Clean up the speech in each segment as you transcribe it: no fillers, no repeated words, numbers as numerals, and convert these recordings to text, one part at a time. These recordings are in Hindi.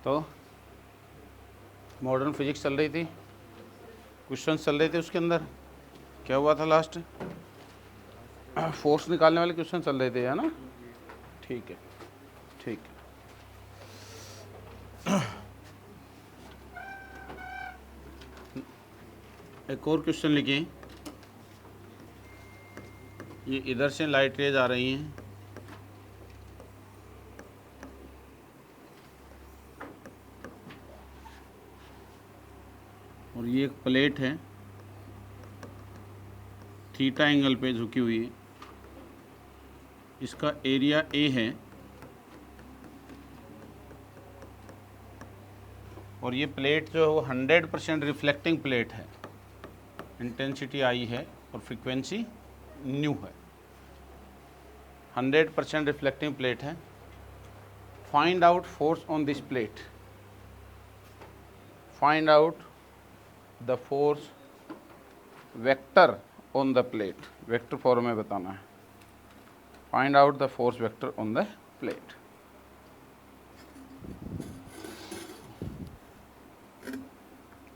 तो मॉडर्न फिजिक्स चल रही थी, क्वेश्चन चल रहे थे, उसके अंदर क्या हुआ था लास्ट, फोर्स निकालने वाले क्वेश्चन चल रहे थे, है ना। ठीक है, ठीक है। एक और क्वेश्चन लिखिए। ये इधर से लाइट रेज आ रही हैं, और ये एक प्लेट है, थीटा एंगल पे झुकी हुई है। इसका एरिया ए है और ये प्लेट जो है वो 100% रिफ्लेक्टिंग प्लेट है। इंटेंसिटी आई है और फ्रीक्वेंसी न्यू है। 100% रिफ्लेक्टिंग प्लेट है। Find out force on this plate. Find out the force vector on the plate. Vector form में बताना है। Find out the force vector on the plate.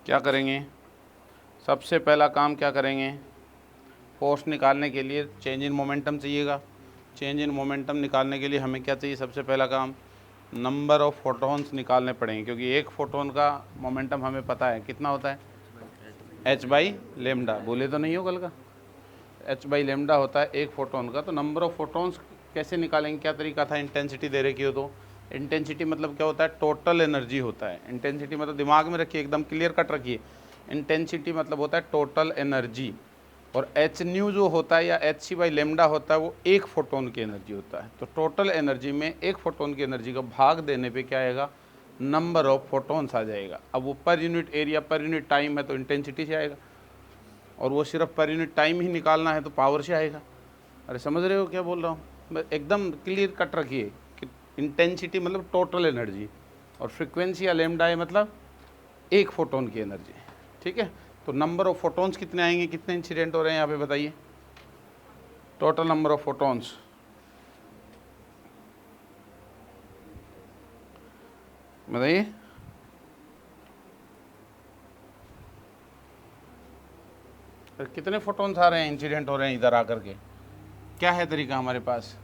क्या करेंगे? सबसे पहला काम क्या करेंगे? फोर्स निकालने के लिए चेंज इन मोमेंटम चाहिएगा। चेंज इन मोमेंटम निकालने के लिए हमें क्या चाहिए? सबसे पहला काम नंबर ऑफ फोटॉन्स निकालने पड़ेंगे, क्योंकि एक फोटोन का मोमेंटम हमें पता है कितना होता है, h/λ। बोले तो नहीं हो कल का, h/λ होता है एक फोटोन का। तो नंबर ऑफ फोटॉन्स कैसे निकालेंगे? क्या तरीका था? इंटेंसिटी दे रखी हो तो इंटेंसिटी मतलब क्या होता है? टोटल एनर्जी होता है। इंटेंसिटी मतलब दिमाग में रखिए, एकदम क्लियर कट रखिए। इंटेंसिटी मतलब होता है टोटल एनर्जी, और एच न्यू जो होता है या hc/λ होता है वो एक फोटोन की एनर्जी होता है। तो टोटल एनर्जी में एक फोटोन की एनर्जी का भाग देने पे क्या आएगा? नंबर ऑफ फोटोन्स आ जाएगा। अब वो पर unit area per unit time है तो इंटेंसिटी से आएगा, और वो सिर्फ पर यूनिट टाइम ही निकालना है तो पावर से आएगा। अरे समझ रहे हो क्या बोल रहा हूँ? एकदम क्लियर कट रखिए कि इंटेंसिटी मतलब टोटल एनर्जी, और फ्रिक्वेंसी या लैम्डा है मतलब एक फोटोन की एनर्जी। ठीक है, तो नंबर ऑफ फोटॉन्स कितने आएंगे? कितने इंसिडेंट हो रहे हैं यहाँ पे बताइए? टोटल नंबर ऑफ फोटॉन्स बताइए। कितने फोटॉन्स आ रहे हैं, इंसिडेंट हो रहे हैं इधर आकर के? क्या है तरीका हमारे पास?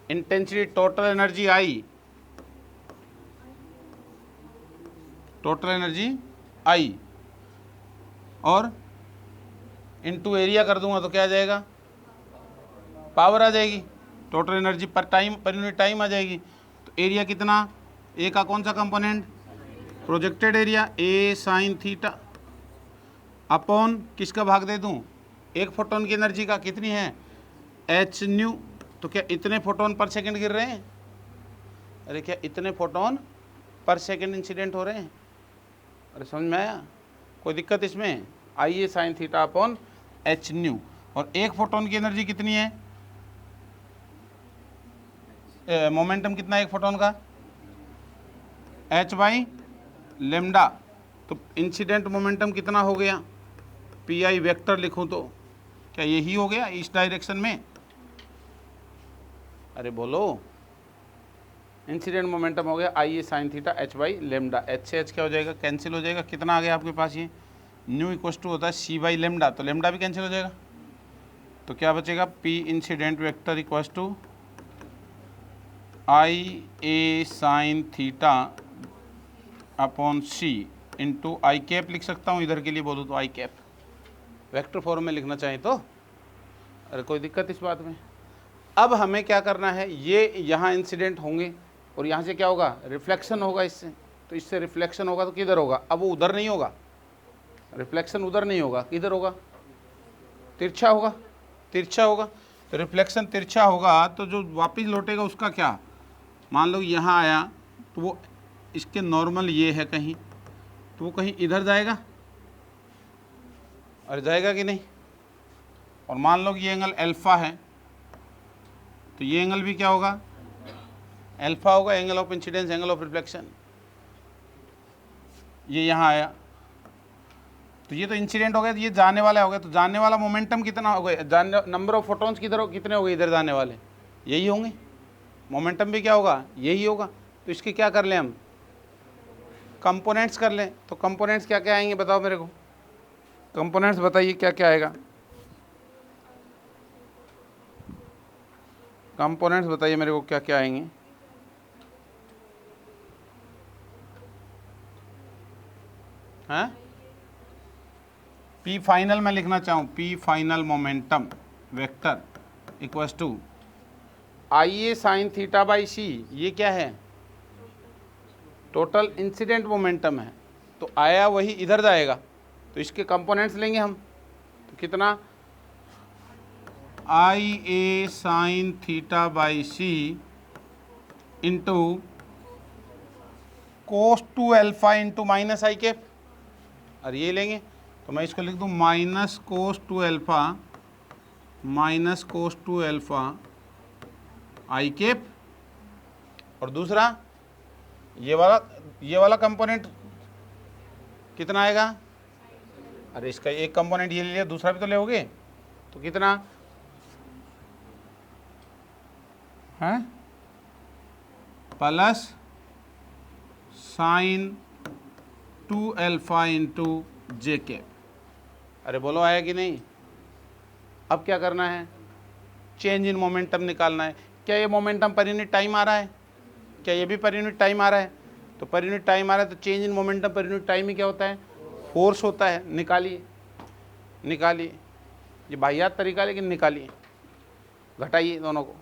इंटेंसिटी टोटल एनर्जी आई, टोटल एनर्जी आई, और इनटू एरिया कर दूंगा तो क्या आ जाएगा? पावर आ जाएगी। टोटल एनर्जी पर टाइम, पर यूनिट टाइम आ जाएगी। तो एरिया कितना? ए का कौन सा कंपोनेंट? प्रोजेक्टेड एरिया, ए साइन थीटा अपॉन किसका भाग दे दूं? एक फोटोन की एनर्जी का। कितनी है? H new. तो क्या इतने फोटोन पर सेकंड गिर रहे हैं? अरे क्या इतने फोटोन पर सेकंड इंसिडेंट हो रहे हैं? अरे समझ में आया? कोई दिक्कत इसमें? आइए sign theta upon H new. और एक फोटोन की एनर्जी कितनी है? मोमेंटम कितना है एक फोटोन का? h/λ। तो इंसिडेंट मोमेंटम कितना हो गया? पी आई वेक्टर लिखूं तो क्या यही हो गया इस डायरेक्शन में? अरे बोलो, इंसिडेंट मोमेंटम हो गया आई A sine theta h/λ। H से एच क्या हो जाएगा? कैंसिल हो जाएगा। कितना आ गया आपके पास? ये न्यू इक्वस टू होता है c/λ, तो लेमडा भी कैंसिल हो जाएगा। तो क्या बचेगा? P incident vector equals to I A sine theta upon C into I cap लिख सकता हूँ। इधर के लिए बोलूँ तो आई कैप, वेक्टर फॉर्म में लिखना चाहें तो। अरे कोई दिक्कत इस बात में? अब हमें क्या करना है? ये यहाँ इंसिडेंट होंगे और यहाँ से क्या होगा? रिफ्लेक्शन होगा इससे। तो इससे रिफ्लेक्शन होगा तो किधर होगा? अब वो उधर नहीं होगा, रिफ्लेक्शन उधर नहीं होगा, किधर होगा? तिरछा होगा, तिरछा होगा। तो रिफ्लेक्शन तिरछा होगा तो जो वापस लौटेगा उसका क्या? मान लो यहाँ आया तो वो इसके नॉर्मल ये है कहीं, तो वो कहीं इधर जाएगा। अरे जाएगा कि नहीं? और मान लो कि ये एंगल अल्फा है, तो ये एंगल भी क्या होगा? अल्फा होगा, angle of incidence, angle of reflection. ये यहाँ आया तो ये तो इंसिडेंट हो गया, तो ये जाने वाला हो गया। तो जाने वाला मोमेंटम कितना हो गया? नंबर ऑफ फोटॉन्स किधर कितने हो गए? इधर जाने वाले यही होंगे। मोमेंटम भी क्या होगा? यही होगा। तो इसके क्या कर लें हम, कंपोनेंट्स कर लें। तो कंपोनेंट्स क्या क्या आएंगे बताओ मेरे को, कंपोनेंट्स बताइए क्या क्या आएगा, कंपोनेंट्स बताइए मेरे को क्या क्या आएंगे। हैं, पी फाइनल मैं लिखना चाहूँ, P final momentum vector equals to I A sine theta by C, ये क्या है, टोटल इंसिडेंट मोमेंटम है। तो आया वही इधर जाएगा, तो इसके कंपोनेंट्स लेंगे हम। तो कितना, I A sine theta by C into cos two alpha into minus I cap, और ये लेंगे तो मैं इसको लिख दूँ minus cos two alpha minus cos two alpha I cap. और दूसरा ये वाला कंपोनेंट कितना आएगा, अरे इसका एक कंपोनेंट ये ले लिया, दूसरा भी तो लोगे, तो कितना है, प्लस साइन 2 अल्फा इंटू जे कैप। अरे बोलो आया कि नहीं। अब क्या करना है, चेंज इन मोमेंटम निकालना है। क्या ये मोमेंटम पर यूनिट टाइम आ रहा है, क्या ये भी पर यूनिट टाइम आ रहा है, तो पर यूनिट टाइम आ रहा है तो चेंज इन मोमेंटम पर यूनिट टाइम ही क्या होता है, फोर्स होता है। निकालिए निकालिए, ये बाहियात तरीका लेकिन निकालिए, घटाइए दोनों को,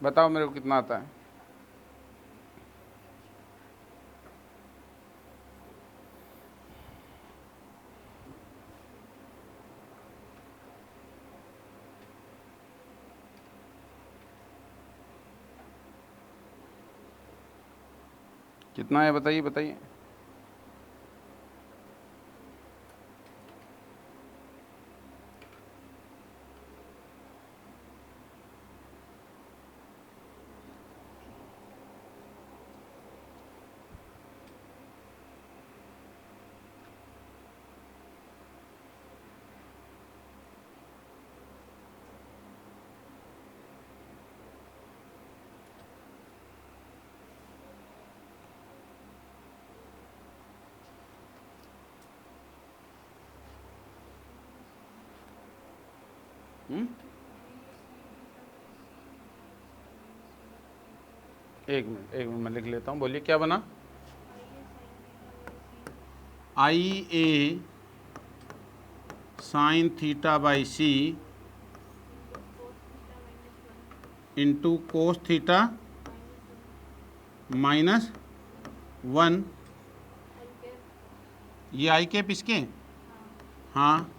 बताओ मेरे को कितना आता है। कितना है बताइए बताइए। एक मिनट मैं लिख लेता हूँ, बोलिए क्या बना, I A sine theta by C into cos theta -1, ये आई कैप इसके, हाँ,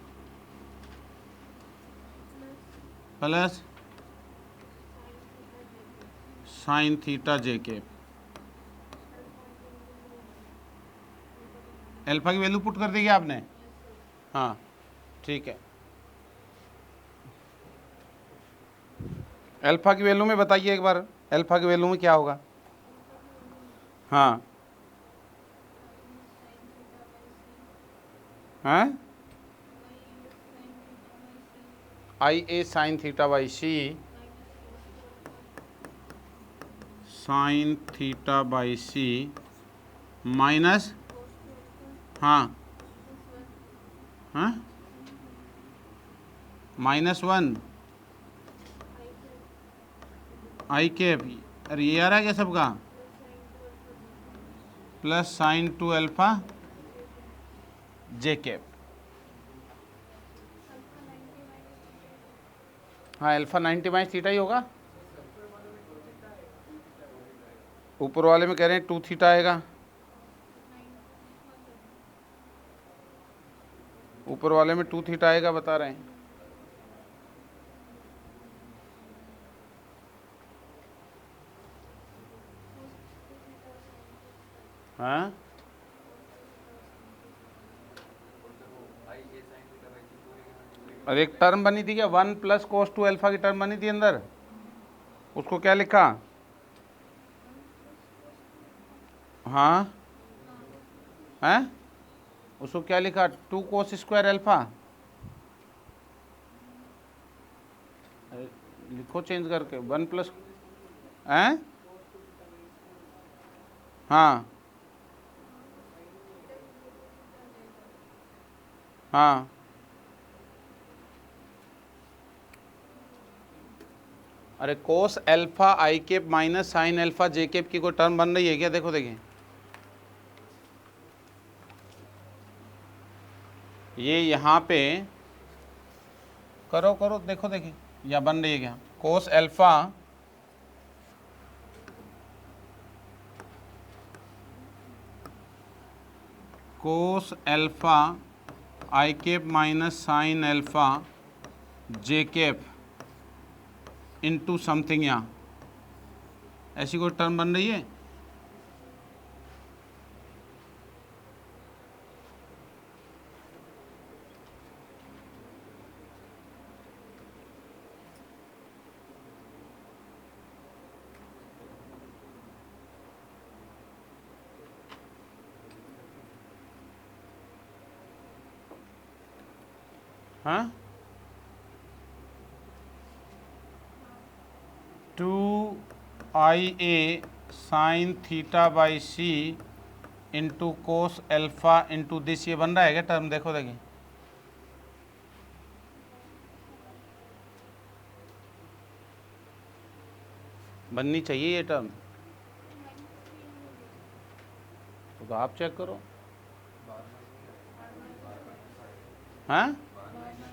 plus sine theta J cap. Alpha की वैल्यू पुट कर देगी आपने, हाँ ठीक है। अल्फा की वैल्यू में बताइए एक बार, अल्फा की वैल्यू में क्या होगा, हाँ हैं, I A sine theta by C sine theta by C minus, हाँ हाँ -1 आई कैप, अरे ये आ रहा है क्या सबका, plus sign 2 alpha J cap. हाँ अल्फा 90 माइनस थीटा ही होगा, ऊपर वाले में कह रहे हैं 2 थीटा आएगा, ऊपर वाले में 2 थीटा आएगा बता रहे हैं। हाँ और एक टर्म बनी थी क्या, 1 प्लस कोस 2 अल्फा की टर्म बनी थी अंदर, उसको क्या लिखा, हाँ हैं, उसको क्या लिखा, 2 कोस स्क्वायर अल्फा, लिखो चेंज करके 1 प्लस, हैं? हाँ हाँ, अरे cos alpha I cap minus sine alpha J cap की कोई टर्म बन रही है क्या? देखो देखिए, ये यहाँ पे करो करो, देखो देखिए या बन रही है क्या? Cos alpha cos alpha I cap minus sine alpha J cap into something, यहाँ ऐसी कोई टर्म बन रही है? हाँ, 2IA sine theta by C into cos alpha into this, ये बन रहा है क्या टर्म? देखो देखिए, बननी चाहिए ये टर्म, तो आप चेक करो। हाँ,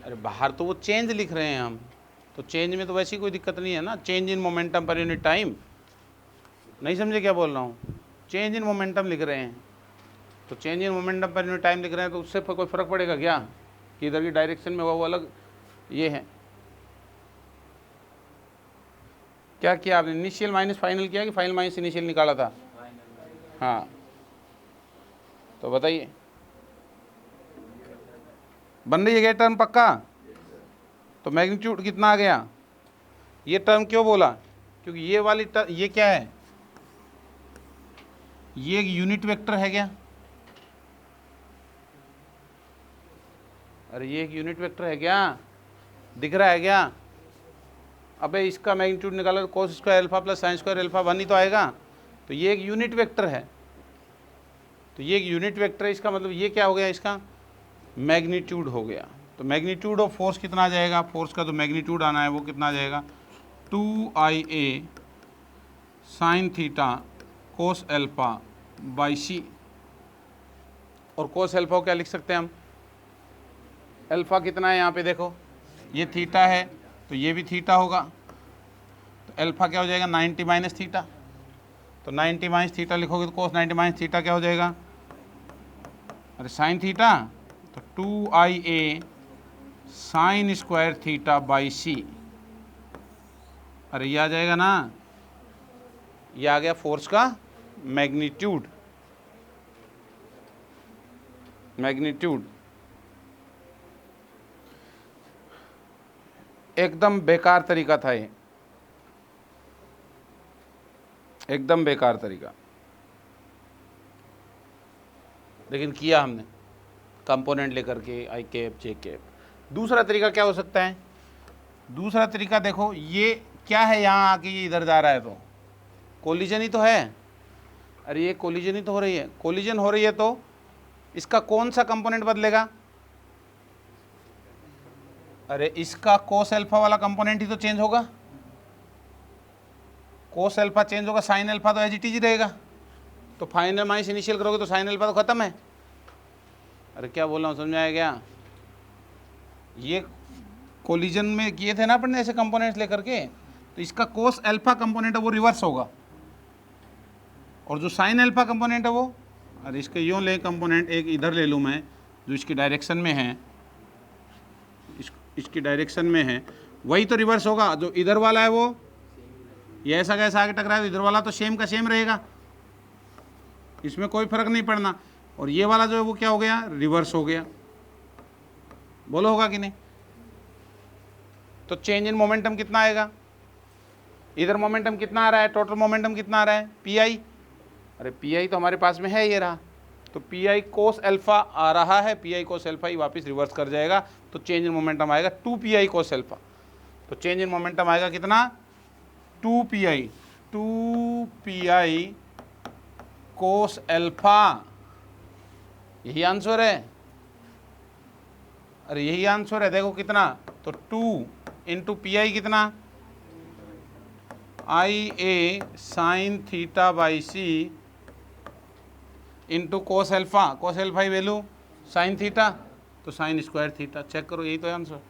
अरे बाहर तो वो चेंज लिख रहे हैं हम, तो चेंज में तो वैसी कोई दिक्कत नहीं है ना। चेंज इन मोमेंटम पर यूनिट टाइम, नहीं समझे क्या बोल रहा हूँ? चेंज इन मोमेंटम लिख रहे हैं, तो चेंज इन मोमेंटम पर यूनिट टाइम लिख रहे हैं, तो उससे कोई फर्क पड़ेगा क्या कि इधर की डायरेक्शन में वो अलग ये है? क्या किया आपने? इनिशियल माइनस फाइनल किया कि फाइनल माइनस इनिशियल निकाला था? हाँ, तो बताइए बन रही है क्या टर्म पक्का? तो मैग्नीट्यूड कितना आ गया? ये टर्म क्यों बोला? क्योंकि ये वाली टर्म, ये क्या है? ये एक यूनिट वेक्टर है क्या? अरे ये एक यूनिट वेक्टर है क्या? दिख रहा है क्या? अबे इसका मैग्नीट्यूड निकालो, कोस square alpha plus sine square alpha 1 ही तो आएगा। तो ये एक यूनिट वेक्टर है, तो ये एक यूनिट वेक्टर है, इसका मतलब ये क्या हो गया? इसका मैग्नीट्यूड हो गया। तो मैग्नीट्यूड ऑफ फोर्स कितना आ जाएगा? फोर्स का तो मैग्नीट्यूड आना है, वो कितना आ जाएगा? 2IA sine theta cos alpha by C. और कोस एल्फा को क्या लिख सकते हैं हम? अल्फा कितना है यहाँ पे देखो, ये थीटा है, तो ये भी थीटा होगा, तो अल्फा क्या हो जाएगा? 90 माइनस थीटा। तो 90 माइनस थीटा लिखोगे तो कोस 90 माइनस थीटा क्या हो जाएगा? अरे साइन थीटा, तो 2IA sine square theta by C. अरे ये आ जाएगा ना, ये आ गया फोर्स का मैग्नीट्यूड। मैग्नीट्यूड एकदम बेकार तरीका था ये, एकदम बेकार तरीका, लेकिन किया हमने कंपोनेंट लेकर के आई कैप जे कैप। दूसरा तरीका क्या हो सकता है? दूसरा तरीका देखो, ये क्या है, यहाँ आके ये इधर जा रहा है, तो कोलिजन ही तो है। अरे ये कोलिजन ही तो हो रही है, कोलिजन हो रही है, तो इसका कौन सा कंपोनेंट बदलेगा? अरे इसका कोस एल्फा वाला कंपोनेंट ही तो चेंज होगा। कोस एल्फा चेंज होगा, साइन एल्फा तो एज इट इज रहेगा। तो फाइनल माइनस इनिशियल करोगे तो साइन एल्फा तो खत्म है। अरे क्या बोल रहा हूँ, समझ में आया क्या? ये कोलिजन में किए थे ना अपन ने ऐसे कंपोनेंट्स लेकर के, तो इसका कोस एल्फा कंपोनेंट है वो रिवर्स होगा, और जो साइन एल्फा कंपोनेंट है वो, अरे इसके यूँ ले कंपोनेंट, एक इधर ले लूँ मैं जो इसकी डायरेक्शन में है, इसकी डायरेक्शन में है, वही तो रिवर्स होगा। जो इधर वाला है वो ये ऐसा कैसा आगे टकराया, तो इधर वाला तो सेम का सेम रहेगा, इसमें कोई फर्क नहीं पड़ना। और ये वाला जो है वो क्या हो गया? रिवर्स हो गया। बोलो होगा कि नहीं? तो चेंज इन मोमेंटम कितना आएगा? इधर मोमेंटम कितना आ रहा है? टोटल मोमेंटम कितना आ रहा है? पी। अरे पी तो हमारे पास में है, ये रहा, तो पी कोस एल्फा आ रहा है, पी कोस एल्फा ही वापस रिवर्स कर जाएगा, तो चेंज इन मोमेंटम आएगा 2 पी कोस एल्फा। तो चेंज इन मोमेंटम आएगा कितना? 2 पी। 2 pi कोस अल्फा, यही आंसर है। अरे यही आंसर है, देखो कितना, तो 2 इंटू पी कितना, IA sine theta by C into cos alpha की वैल्यू साइन थीटा, तो साइन स्क्वायर थीटा। चेक करो, यही तो है आंसर।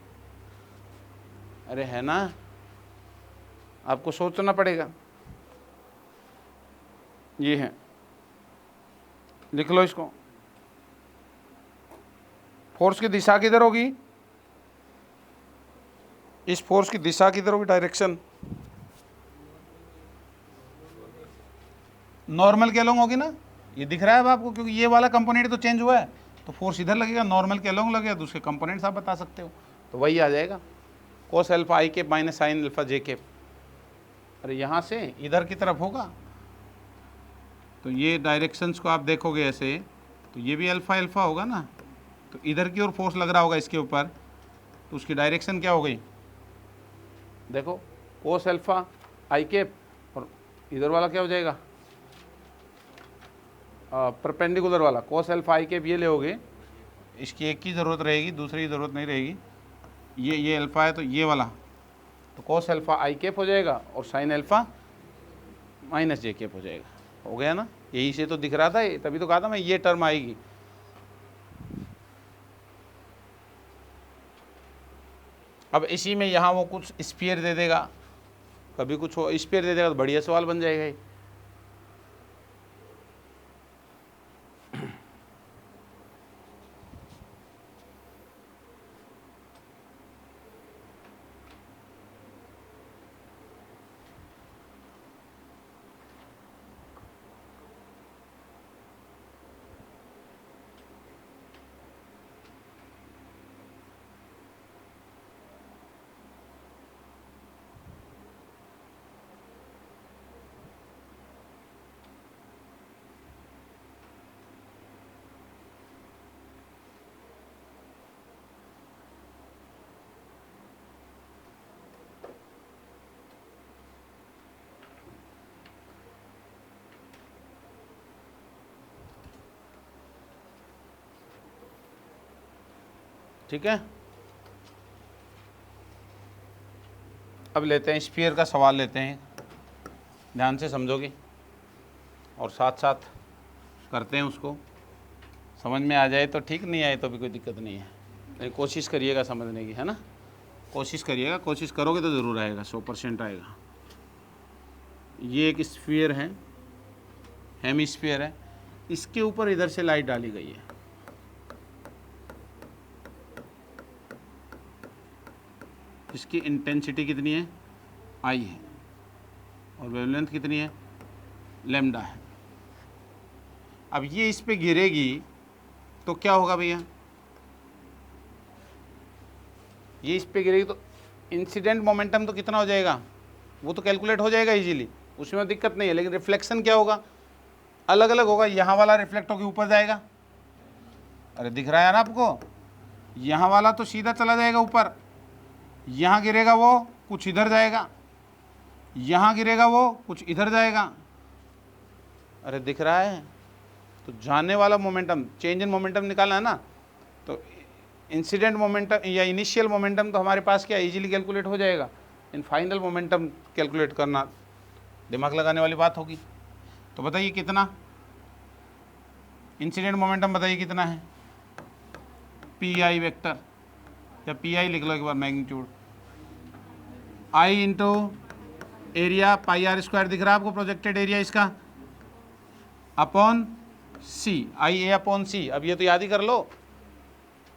अरे है ना, आपको सोचना पड़ेगा। ये है, लिख लो इसको। फोर्स की दिशा किधर होगी, इस फोर्स की दिशा किधर होगी, डायरेक्शन नॉर्मल के अलोंग होगी ना। ये दिख रहा है अब आपको, क्योंकि ये वाला कंपोनेंट तो चेंज हुआ है, तो फोर्स इधर लगेगा, नॉर्मल के अलोंग लगेगा, दूसरे कंपोनेंट्स आप बता सकते हो, तो वही आ जाएगा cos alpha I cap minus sine alpha J cap. अरे यहाँ से इधर की तरफ होगा, तो ये डायरेक्शंस को आप देखोगे ऐसे, तो ये भी अल्फा अल्फा होगा ना, तो इधर की ओर फोर्स लग रहा होगा इसके ऊपर, तो उसकी डायरेक्शन क्या हो गई, देखो कोस अल्फा आई कैप, और इधर वाला क्या हो जाएगा, परपेंडिकुलर वाला कोस अल्फा आई कैप। ये ले, इसकी एक की ज़रूरत रहेगी, दूसरी की ज़रूरत नहीं रहेगी। ये अल्फ़ा है, तो ये वाला तो कोस अल्फा आई कैप हो जाएगा, और साइन अल्फा माइनस जे कैप हो जाएगा। हो गया ना, यही से तो दिख रहा था, तभी तो कहा था मैं ये टर्म आएगी। अब इसी में यहाँ वो कुछ स्फीयर दे देगा, कभी कुछ स्फीयर दे देगा, तो बढ़िया सवाल बन जाएगा ये। ठीक है, अब लेते हैं स्फीयर का सवाल लेते हैं, ध्यान से समझोगे और साथ साथ करते हैं उसको, समझ में आ जाए तो ठीक, नहीं आए तो भी कोई दिक्कत नहीं है, लेकिन कोशिश करिएगा समझने की, है ना, कोशिश करिएगा, कोशिश करोगे तो ज़रूर आएगा, 100% आएगा। ये एक स्फीयर है, हेमिस्फीयर है, इसके ऊपर इधर से लाइट डाली गई है, इसकी इंटेंसिटी कितनी है, आई है, और वेवलेंथ कितनी है, लैम्डा है। अब ये इस पे गिरेगी तो क्या होगा भैया, ये इस पे गिरेगी तो इंसिडेंट मोमेंटम तो कितना हो जाएगा, वो तो कैलकुलेट हो जाएगा इजीली, उसमें दिक्कत नहीं है, लेकिन रिफ्लेक्शन क्या होगा, अलग अलग होगा। यहाँ वाला रिफ्लेक्ट होकर ऊपर जाएगा, अरे दिख रहा है ना आपको, यहाँ वाला तो सीधा चला जाएगा ऊपर, यहाँ गिरेगा वो कुछ इधर जाएगा, यहाँ गिरेगा वो कुछ इधर जाएगा, अरे दिख रहा है। तो जाने वाला मोमेंटम, चेंज इन मोमेंटम निकालना है ना, तो इंसिडेंट मोमेंटम या इनिशियल मोमेंटम तो हमारे पास क्या इजीली कैलकुलेट हो जाएगा, इन फाइनल मोमेंटम कैलकुलेट करना दिमाग लगाने वाली बात होगी। तो बताइए कितना इंसिडेंट मोमेंटम, बताइए कितना है, पी आई वेक्टर, या पी आई लिख लो एक बार, magnitude I into area pi R square, दिख रहा है आपको प्रोजेक्टेड एरिया इसका, upon C, I A upon C. अब ये तो याद ही कर लो,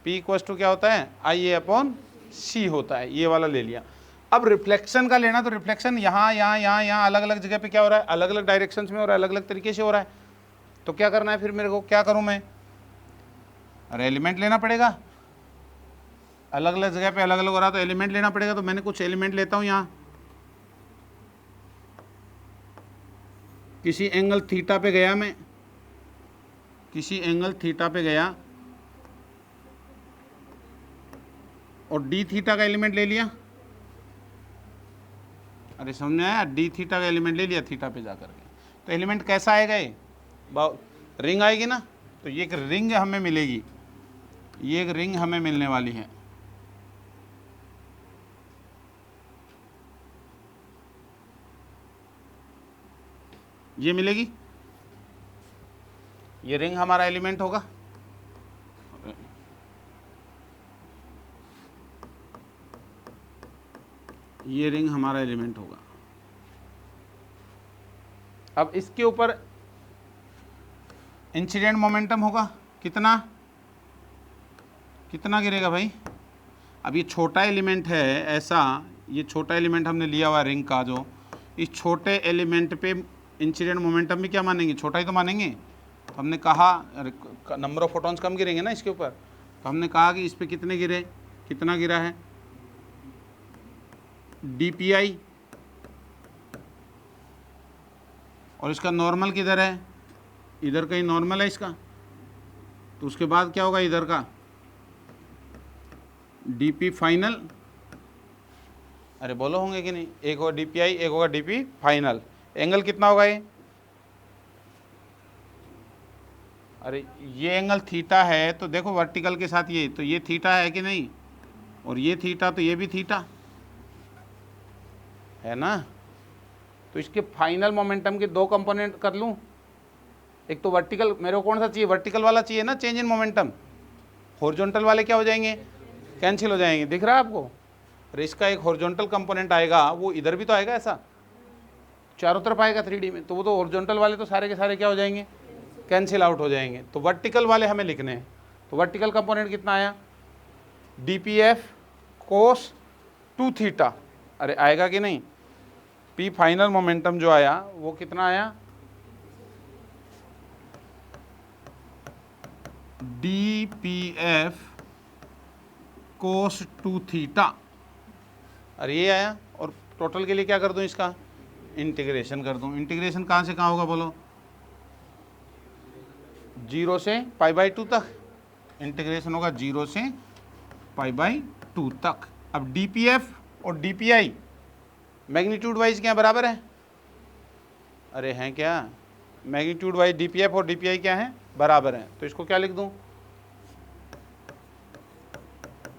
पी इक्वल टू क्या होता है, आई ए अपॉन सी होता है, ये वाला ले लिया। अब रिफ्लेक्शन का लेना, तो रिफ्लेक्शन यहाँ यहाँ यहाँ यहाँ अलग अलग जगह पे क्या हो रहा है, अलग अलग डायरेक्शंस में हो रहा है, अलग अलग तरीके से हो रहा है। तो क्या करना है फिर मेरे को, क्या करूँ मैं, अरे एलिमेंट लेना पड़ेगा, अलग अलग जगह पे अलग अलग हो रहा है तो एलिमेंट लेना पड़ेगा। तो मैंने कुछ एलिमेंट लेता हूँ, यहाँ किसी एंगल थीटा पे गया मैं, किसी एंगल थीटा पे गया और डी थीटा का एलिमेंट ले लिया, अरे समझ में आया, डी थीटा का एलिमेंट ले लिया थीटा पे जा करके, तो एलिमेंट कैसा आएगा ये, रिंग आएगी ना। तो ये एक रिंग हमें मिलेगी, ये एक रिंग हमें मिलने वाली है। ये मिलेगी, ये रिंग हमारा एलिमेंट होगा। ये रिंग हमारा एलिमेंट होगा। अब इसके ऊपर इंसिडेंट मोमेंटम होगा कितना, कितना गिरेगा भाई। अब ये छोटा एलिमेंट है ऐसा, ये छोटा एलिमेंट हमने लिया हुआ रिंग का, जो इस छोटे एलिमेंट पे इंसिडेंट मोमेंटम भी क्या मानेंगे, छोटा ही तो मानेंगे। तो हमने कहा नंबर ऑफ फोटॉन्स कम गिरेंगे ना इसके ऊपर, तो हमने कहा कि इस पे कितने गिरे, कितना गिरा है dpi, और इसका नॉर्मल किधर है, इधर कहीं नॉर्मल है इसका, तो उसके बाद क्या होगा इधर का dp फाइनल। अरे बोलो होंगे कि नहीं, एक होगा dpi, एक होगा dp फाइनल। एंगल कितना होगा ये, अरे ये एंगल थीटा है, तो देखो वर्टिकल के साथ ये, तो ये थीटा है कि नहीं, और ये थीटा, तो ये भी थीटा है ना। तो इसके फाइनल मोमेंटम के दो कंपोनेंट कर लूँ, एक तो वर्टिकल, मेरे को कौन सा चाहिए, वर्टिकल वाला चाहिए ना चेंज इन मोमेंटम, हॉरिजॉन्टल वाले क्या हो जाएंगे, कैंसिल हो जाएंगे, दिख रहा है आपको। और इसका एक हॉरिजॉन्टल कंपोनेंट आएगा, वो इधर भी तो आएगा, ऐसा चारों तरफ आएगा 3D में, तो वो तो हॉरिजॉन्टल वाले तो सारे के सारे क्या हो जाएंगे, कैंसिल आउट हो जाएंगे। तो वर्टिकल वाले हमें लिखने हैं, तो वर्टिकल कंपोनेंट कितना आया, dpf cos 2 थीटा, अरे आएगा कि नहीं। p फाइनल मोमेंटम जो आया वो कितना आया, dpf cos 2 थीटा, अरे ये आया। और टोटल के लिए क्या कर दूं, इसका इंटीग्रेशन कर दूं। इंटीग्रेशन कहाँ से कहाँ होगा बोलो, 0 से π/2 तक, इंटीग्रेशन होगा 0 से π/2 तक। अब dpf और dpi मैग्नीट्यूड वाइज क्या बराबर है, अरे हैं क्या, मैग्नीट्यूड वाइज dpf और dpi क्या है, बराबर हैं। तो इसको क्या लिख दूं,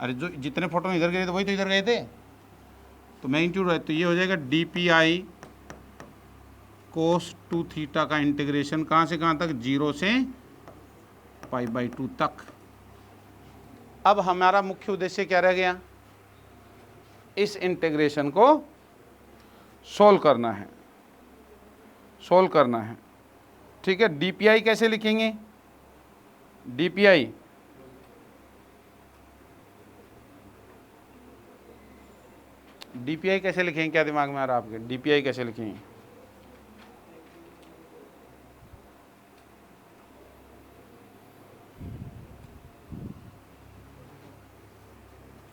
अरे जो जितने फोटोन इधर गए थे वही तो इधर गए थे, तो मैग्नीट्यूड वाइज तो ये हो जाएगा dpi cos 2 थीटा का इंटीग्रेशन कहाँ से कहाँ तक, 0 से π/2 तक। अब हमारा मुख्य उद्देश्य क्या रह गया, इस इंटीग्रेशन को सोल्व करना है, सोल्व करना है, ठीक है। dpi कैसे लिखेंगे, dpi कैसे लिखेंगे, क्या दिमाग में आ रहा है आपके, dpi कैसे लिखेंगे,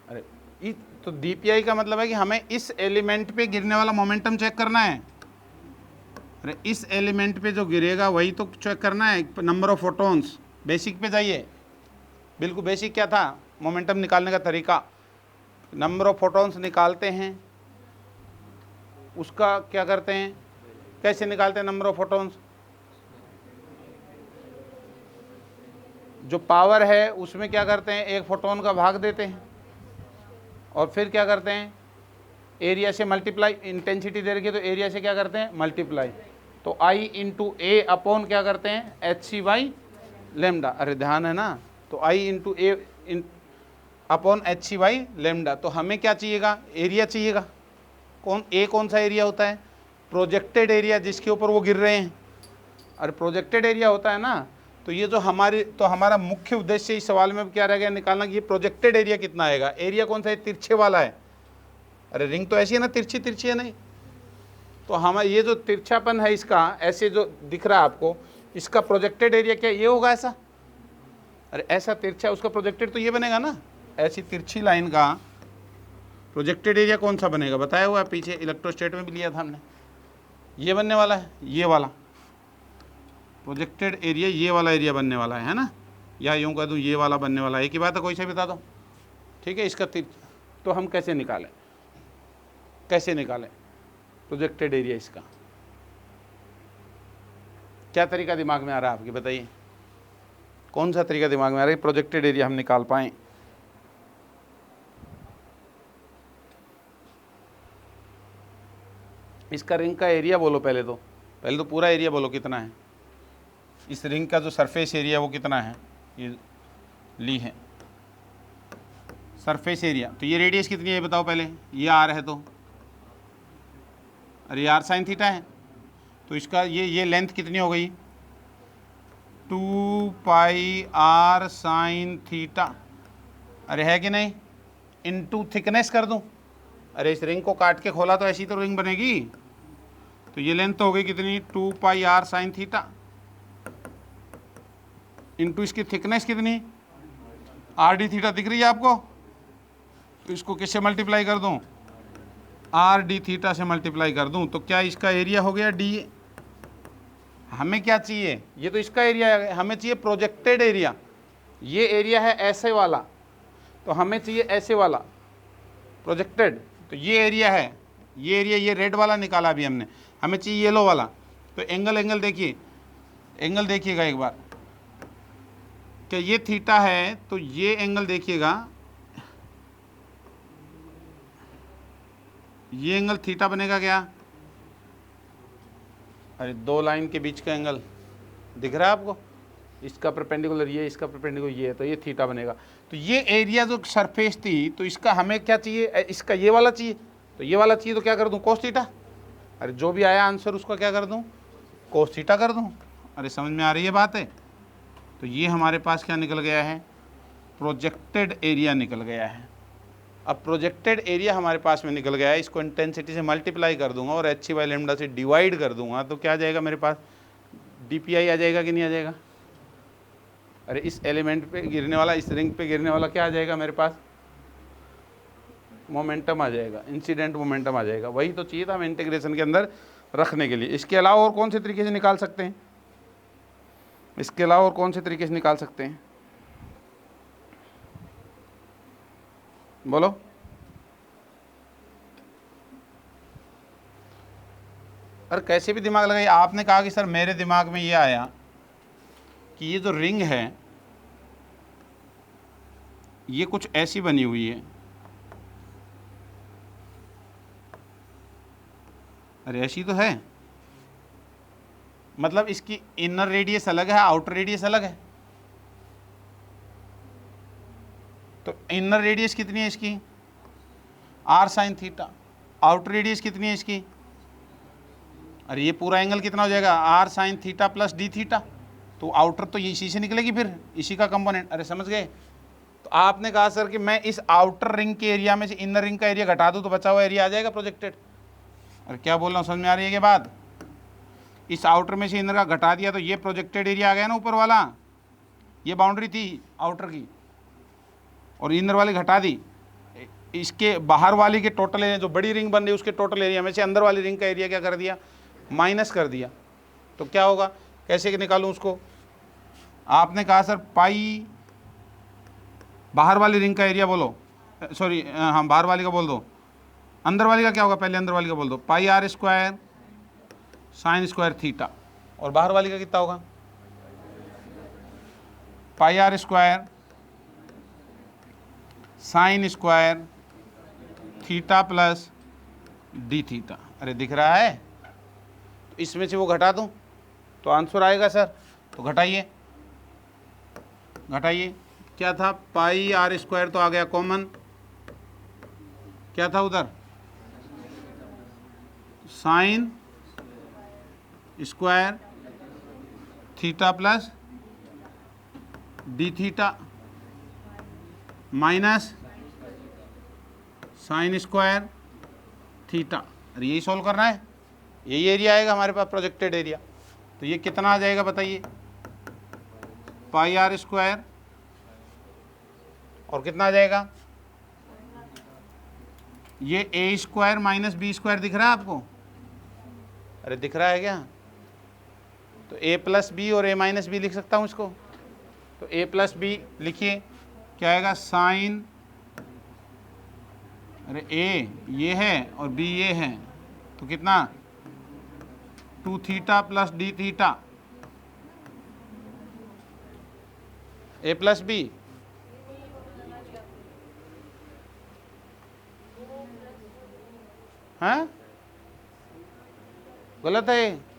अरे तो dpi का मतलब है कि हमें इस एलिमेंट पे गिरने वाला मोमेंटम चेक करना है। अरे इस एलिमेंट पे जो गिरेगा वही तो चेक करना है, नंबर ऑफ फोटॉन्स। बेसिक पे जाइए, बिल्कुल बेसिक क्या था, मोमेंटम निकालने का तरीका, नंबर ऑफ फोटॉन्स निकालते हैं, उसका क्या करते हैं, कैसे निकालते हैं नंबर ऑफ फोटॉन्स, जो पावर है उसमें क्या करते हैं, एक फोटोन का भाग देते हैं, और फिर क्या करते हैं, एरिया से मल्टीप्लाई, इंटेंसिटी दे रखी है तो एरिया से क्या करते हैं, मल्टीप्लाई, तो I इंटू ए अपॉन क्या करते हैं, hc/λ। अरे ध्यान है ना, तो I into A upon hc/λ। तो हमें क्या चाहिएगा, एरिया चाहिएगा। कौन सा एरिया होता है, प्रोजेक्टेड एरिया, जिसके ऊपर वो गिर रहे हैं। अरे प्रोजेक्टेड एरिया होता है ना, तो ये जो हमारा मुख्य उद्देश्य इस सवाल में क्या रह गया, निकालना कि ये प्रोजेक्टेड एरिया कितना आएगा। एरिया कौन सा है, तिरछे वाला है। अरे रिंग तो ऐसी है ना, तिरछी तिरछी है नहीं, तो हमारा ये जो तिरछापन है इसका, ऐसे जो दिख रहा है आपको, इसका प्रोजेक्टेड एरिया क्या ये होगा, ऐसा। अरे ऐसा तिरछा, उसका प्रोजेक्टेड तो ये बनेगा ना, ऐसी तिरछी लाइन का प्रोजेक्टेड एरिया कौन सा बनेगा, बताया हुआ है पीछे, इलेक्ट्रोस्टैट में भी लिया था हमने। ये बनने वाला है, ये वाला प्रोजेक्टेड एरिया, ये वाला एरिया बनने वाला है ना, या यूँ कह दूँ ये वाला बनने वाला है, एक ही बात है, कोई से बता दो, ठीक है। इसका तो हम कैसे निकालें, कैसे निकालें, प्रोजेक्टेड एरिया इसका। क्या तरीका दिमाग में आ रहा है आपके, बताइए कौन सा तरीका दिमाग में आ रहा है प्रोजेक्टेड एरिया हम निकाल पाएँ। इसका रिंग का एरिया बोलो पहले तो पूरा एरिया बोलो कितना है। इस रिंग का जो सरफेस एरिया वो कितना है, ये ली है सरफेस एरिया। तो ये रेडियस कितनी है बताओ पहले, ये आर है तो, अरे आर साइन थीटा है, तो इसका ये लेंथ कितनी हो गई 2 पाई आर साइन थीटा, अरे है कि नहीं, इनटू थिकनेस कर दूं। अरे इस रिंग को काट के खोला तो ऐसी तो रिंग बनेगी। तो ये लेंथ तो हो गई कितनी 2 pi are sine theta, into इसकी थिकनेस कितनी आर डी थीटा, दिख रही है आपको। तो इसको किससे मल्टीप्लाई कर दूं, आर डी थीटा से मल्टीप्लाई कर दूं, तो क्या इसका एरिया हो गया डी। हमें क्या चाहिए, ये तो इसका एरिया है, हमें चाहिए प्रोजेक्टेड एरिया। ये एरिया है ऐसे वाला, तो हमें चाहिए ऐसे वाला प्रोजेक्टेड। तो ये एरिया है, ये एरिया, ये रेड वाला निकाला अभी हमने, हमें चाहिए येलो वाला। तो एंगल देखिए, एंगल देखिएगा एक बार, क्या ये थीटा है, तो ये एंगल देखिएगा, ये एंगल थीटा बनेगा क्या, अरे दो लाइन के बीच का एंगल दिख रहा है आपको, इसका परपेंडिकुलर ये, इसका परपेंडिकुलर ये है, तो ये थीटा बनेगा। तो ये एरिया जो सरफेस थी, तो इसका हमें क्या चाहिए, इसका ये वाला चाहिए, तो ये वाला चाहिए, तो क्या कर दूं कोस थीटा। अरे जो भी आया आंसर उसका क्या कर दूं, कोस थीटा कर दूं। अरे समझ में आ रही है बात है। तो ये हमारे पास क्या निकल गया है, प्रोजेक्टेड एरिया निकल गया है। अब प्रोजेक्टेड एरिया हमारे पास में निकल गया है, इसको इंटेंसिटी से मल्टीप्लाई कर दूंगा और एच बाई लेमडा से डिवाइड कर दूंगा, तो क्या आ जाएगा मेरे पास, डीपीआई आ जाएगा कि नहीं आ जाएगा। अरे इस एलिमेंट पे गिरने वाला, इस रिंग पे गिरने वाला क्या आ जाएगा मेरे पास, मोमेंटम आ जाएगा, इंसिडेंट मोमेंटम आ जाएगा। वही तो चाहिए था हमें इंटीग्रेशन के अंदर रखने के लिए। इसके अलावा और कौन से तरीके से निकाल सकते हैं, इसके अलावा और कौन से तरीके से निकाल सकते हैं, बोलो। अरे कैसे भी दिमाग लगाइए। आपने कहा कि सर मेरे दिमाग में ये आया कि ये जो रिंग है ये कुछ ऐसी बनी हुई है, अरे ऐसी तो है, मतलब इसकी इनर रेडियस अलग है, आउटर रेडियस अलग है। तो इनर रेडियस कितनी है इसकी, R sine theta, outer radius कितनी है इसकी, अरे ये पूरा एंगल कितना हो जाएगा, R sine theta plus D theta. तो आउटर तो इसी से निकलेगी, फिर इसी का कंपोनेंट। अरे समझ गए। तो आपने कहा सर कि मैं इस आउटर रिंग के एरिया में से इनर रिंग का एरिया घटा दूं तो बचा हुआ एरिया आ जाएगा प्रोजेक्टेड। अरे क्या बोल रहा हूँ, समझ में आ रही है ये बात। इस आउटर में से इनर का घटा दिया तो ये प्रोजेक्टेड एरिया आ गया ना ऊपर वाला, ये बाउंड्री थी आउटर की, और इनर वाली घटा दी, इसके बाहर वाली के टोटल एरिया, जो बड़ी रिंग बन रही उसके टोटल एरिया में से अंदर वाली रिंग का एरिया क्या कर दिया, माइनस कर दिया। तो क्या होगा, कैसे निकालूं उसको। आपने कहा सर पाई, बाहर वाली रिंग का एरिया बोलो, सॉरी हाँ बाहर वाली का बोल दो, अंदर वाली का क्या होगा, पहले अंदर वाली का बोल दो, pi R square sine square theta, और बाहर वाली का कितना होगा, pi R square sine square theta plus D theta. अरे दिख रहा है। तो इसमें से वो घटा दूं तो आंसर आएगा सर। तो घटाइए, घटाइए, क्या था, पाई आर स्क्वायर तो आ गया कॉमन, क्या था उधर, sign square theta plus D theta minus sign square theta. अरे यही सॉल्व करना है, यही एरिया आएगा हमारे पास प्रोजेक्टेड एरिया। तो ये कितना आ जाएगा बताइए, पाई आर स्क्वायर और कितना आ जाएगा, ये ए स्क्वायर माइनस बी स्क्वायर दिख रहा है आपको, अरे दिख रहा है क्या। तो ए प्लस बी और ए माइनस बी लिख सकता हूँ इसको। तो ए प्लस बी लिखिए, क्या आएगा, साइन, अरे ए ये है और बी ये है, तो कितना 2 theta plus D theta A plus B, हाँ गलत है।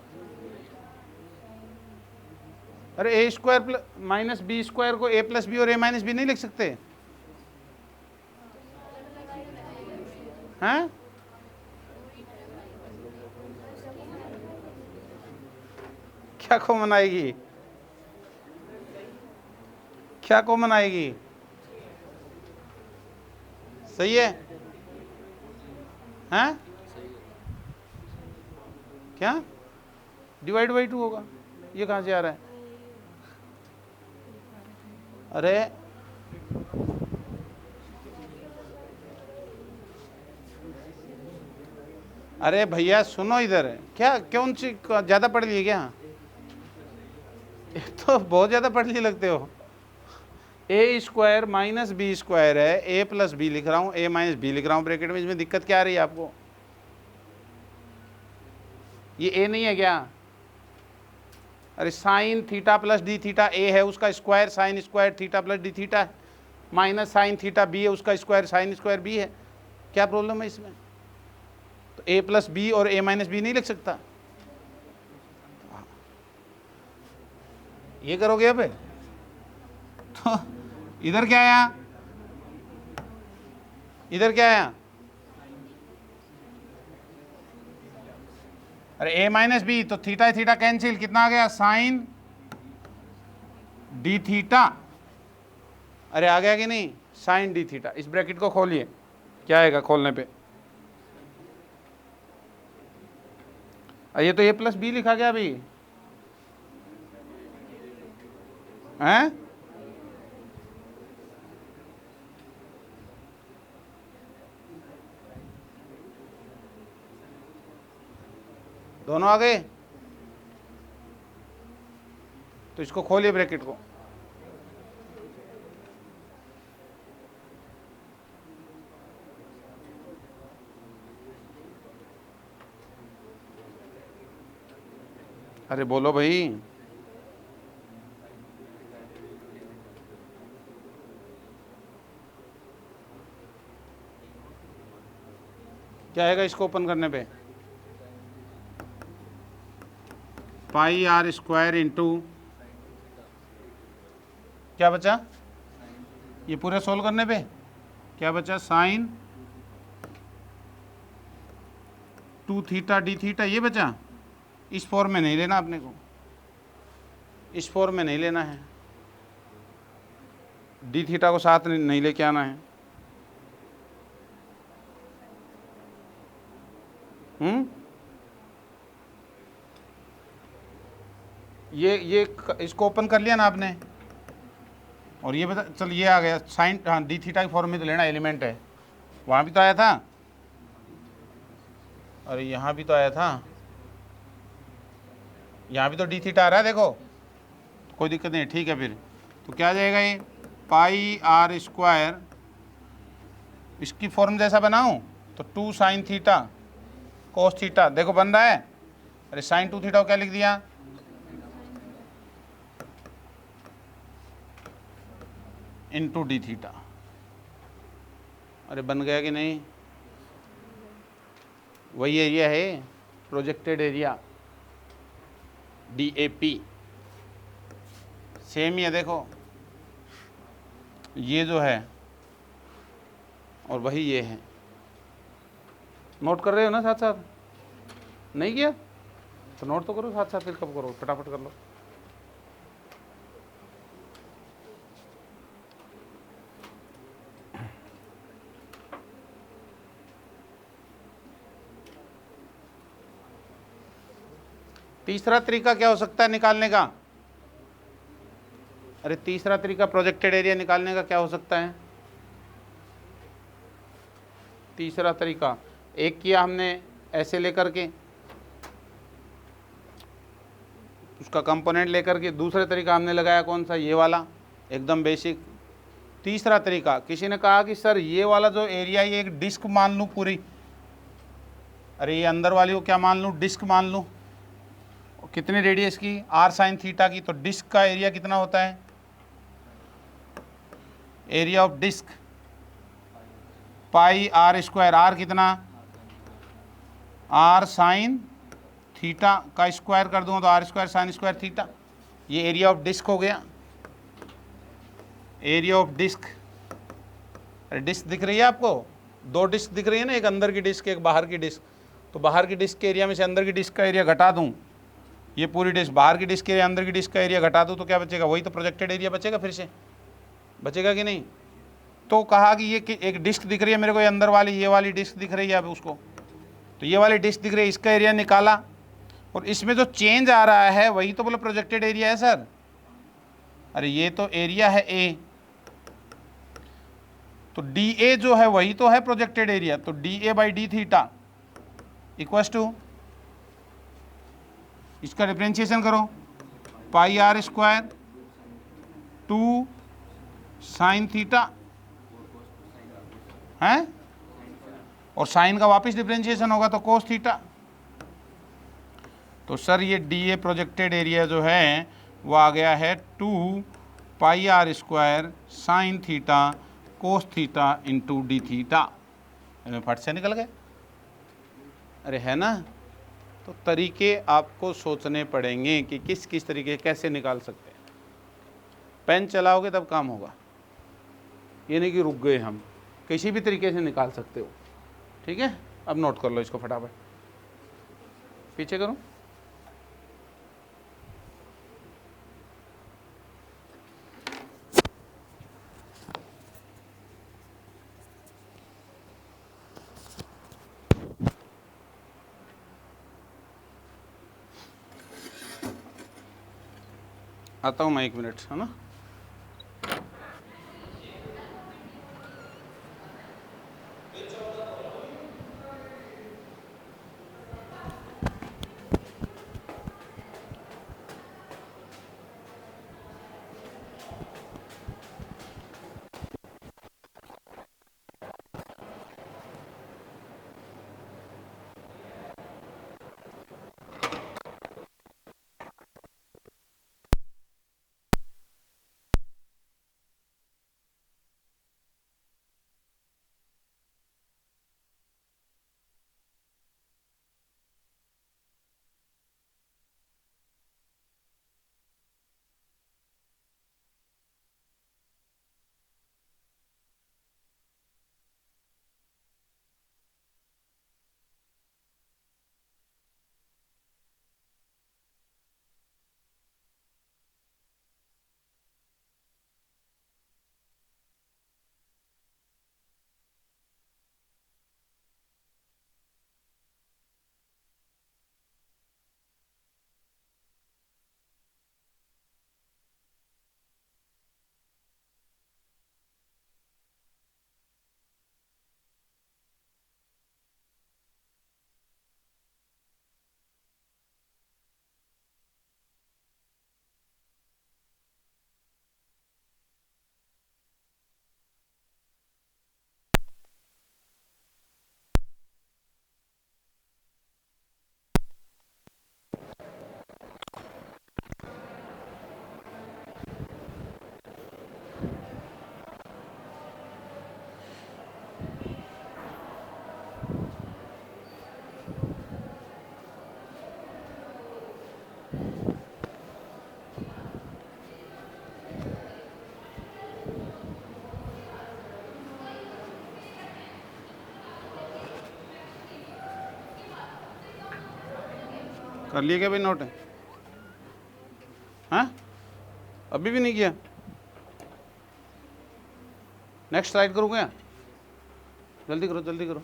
अरे A square plus minus B square को ए प्लस बी और ए माइनस बी नहीं लिख सकते हैं? क्या कॉमन आएगी? क्या कॉमन आएगी? सही है? हैं? क्या डिवाइड बाई 2 होगा? ये कहाँ से आ रहा है? अरे भैया सुनो इधर, क्या कौन सी ज़्यादा पढ़ लिए क्या? तो बहुत ज़्यादा पढ़ लिए लगते हो। ए स्क्वायर माइनस बी स्क्वायर है, ए प्लस बी लिख रहा हूँ, ए माइनस बी लिख रहा हूँ ब्रैकेट में, इसमें दिक्कत क्या आ रही है आपको? ये ए नहीं है क्या? अरे sine theta plus D theta A है, उसका square sine square theta plus D theta है, माइनस साइन थीटा बी है, उसका स्क्वायर साइन स्क्वायर बी है। क्या प्रॉब्लम है इसमें? तो ए प्लस बी और ए माइनस बी नहीं लिख सकता? ये करोगे अब? तो इधर क्या आया? इधर क्या आया? अरे ए माइनस बी, तो थीटा थीटा कैंसिल, कितना आ गया? Sine D theta. अरे आ गया कि नहीं? Sine D theta. इस ब्रैकेट को खोलिए, क्या आएगा खोलने पे? ये तो ए प्लस बी लिखा गया अभी, हैं? दोनों आ गए? तो इसको खोलिए ब्रैकेट को। अरे बोलो भाई, क्या आएगा इसको ओपन करने पे? पाई आर स्क्वायर इंटू क्या बचा? ये पूरे सोल्व करने पे क्या बचा? साइन 2 थीटा डी थीटा, ये बचा। इस फॉर्म में नहीं लेना अपने को, इस फॉर्म में नहीं लेना है, डी थीटा को साथ नहीं लेके आना है। ये इसको ओपन कर लिया ना आपने, और ये बता चल, ये आ गया साइन, हाँ डी थीटा की फॉर्म में तो लेना, एलिमेंट है, वहाँ भी तो आया था। अरे यहाँ भी तो आया था, यहाँ भी तो डी थीटा आ रहा है, देखो कोई दिक्कत नहीं, ठीक है। फिर तो क्या आ जाएगा ये? पाई आर स्क्वायर, इसकी फॉर्म जैसा बनाऊँ तो 2 साइन थीटा कोस थीटा, देखो बन रहा है। अरे साइन 2 थीटा को क्या लिख दिया? Into D theta. अरे बन गया कि नहीं? वही एरिया है, प्रोजेक्टेड एरिया, DAP सेम ही है। देखो ये जो है और वही ये है। नोट कर रहे हो ना साथ साथ? नहीं किया तो नोट तो करो साथ साथ, फिर कब करो, फटाफट कर लो। तीसरा तरीका क्या हो सकता है निकालने का? अरे तीसरा तरीका प्रोजेक्टेड एरिया निकालने का क्या हो सकता है? तीसरा तरीका, एक किया हमने ऐसे लेकर के, उसका कंपोनेंट लेकर के। दूसरा तरीका हमने लगाया कौन सा? ये वाला, एकदम बेसिक। तीसरा तरीका, किसी ने कहा कि सर ये वाला जो एरिया, ये एक डिस्क मान लूँ पूरी, अरे ये अंदर वाली को क्या मान लूँ, डिस्क मान लूँ, कितनी रेडियस की, r साइन थीटा की, तो डिस्क का एरिया कितना होता है, area of disc pi r square, r कितना, r साइन थीटा का स्क्वायर कर दूंगा तो r square sine square theta, ये एरिया ऑफ डिस्क हो गया, एरिया ऑफ डिस्क। अरे डिस्क दिख रही है आपको, दो डिस्क दिख रही है ना, एक अंदर की डिस्क एक बाहर की डिस्क, तो बाहर की डिस्क के एरिया में से अंदर की डिस्क का एरिया घटा दूं, ये पूरी डिस्क बाहर की डिस्क के एरिया अंदर की डिस्क का एरिया घटा दूं तो क्या बचेगा, वही तो प्रोजेक्टेड एरिया बचेगा, फिर से बचेगा कि नहीं। तो कहा कि ये कि एक डिस्क दिख रही है मेरे को, ये अंदर वाली, ये वाली डिस्क दिख रही है अब उसको, तो ये वाली डिस्क दिख रही है, इसका एरिया निकाला, और इसमें जो चेंज आ रहा है वही तो बोला प्रोजेक्टेड एरिया है सर। अरे ये तो एरिया है ए, तो डी ए जो है वही तो है प्रोजेक्टेड एरिया, तो D A by D theta equals to, इसका डिफरेंशिएशन करो, pi R square 2 sine theta है, और साइन का वापस डिफरेंशिएशन होगा तो कोस थीटा। तो सर ये डी ए प्रोजेक्टेड एरिया जो है वो आ गया है 2 pi R square sine theta cos theta into D theta, फट से निकल गए। अरे है ना, तो तरीके आपको सोचने पड़ेंगे कि किस किस तरीके कैसे निकाल सकते हैं, पेन चलाओगे तब काम होगा, ये नहीं कि रुक गए हम, किसी भी तरीके से निकाल सकते हो, ठीक है। अब नोट कर लो इसको फटाफट, पीछे करो, आता हूँ मैं 1 मिनट, है ना। कर लिए क्या भाई नोट है, हाँ अभी भी नहीं किया, नेक्स्ट स्लाइड करूँ क्या, जल्दी करो जल्दी करो।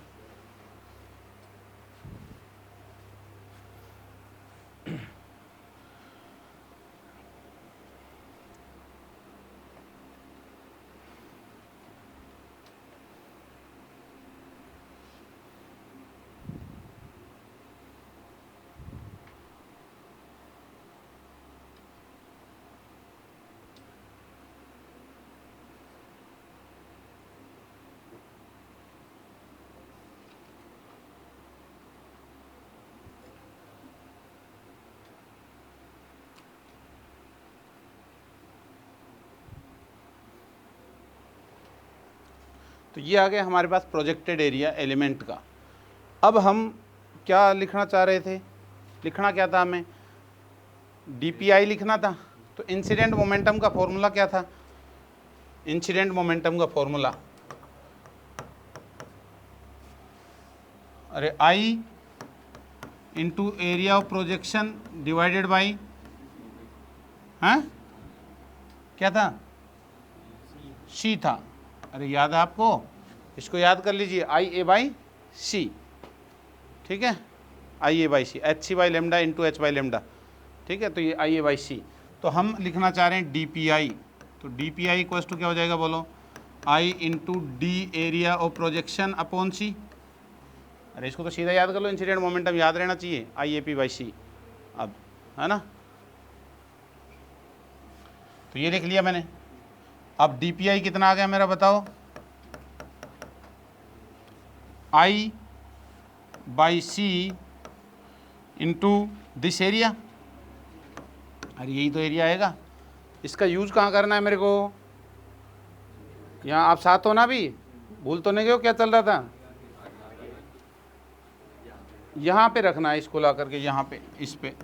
तो ये आ गया हमारे पास प्रोजेक्टेड एरिया एलिमेंट का। अब हम क्या लिखना चाह रहे थे, लिखना क्या था हमें, DPI लिखना था। तो इंसिडेंट मोमेंटम का फॉर्मूला क्या था, इंसिडेंट मोमेंटम का फॉर्मूला, अरे I into area of projection divided by, हाँ क्या था, C था। अरे याद है आपको, इसको याद कर लीजिए, IA/C, ठीक है, IA/C, HC by lambda into H by lambda, ठीक है। तो ये IA/C। तो हम लिखना चाह रहे हैं DPI, तो DPI इक्वल्स टू क्या हो जाएगा बोलो, I into D area of projection upon C। अरे इसको तो सीधा याद कर लो, इंसिडेंट मोमेंटम याद रहना चाहिए, IAP/C। अब है ना, तो ये लिख लिया मैंने। अब DPI कितना आ गया मेरा बताओ, I/C इंटू दिस एरिया। अरे यही तो एरिया आएगा। इसका यूज कहाँ करना है मेरे को, यहाँ आप साथ हो ना, भी भूल तो नहीं गए हो क्या चल रहा था, यहाँ पे रखना है इसको ला करके, यहाँ पे इस पे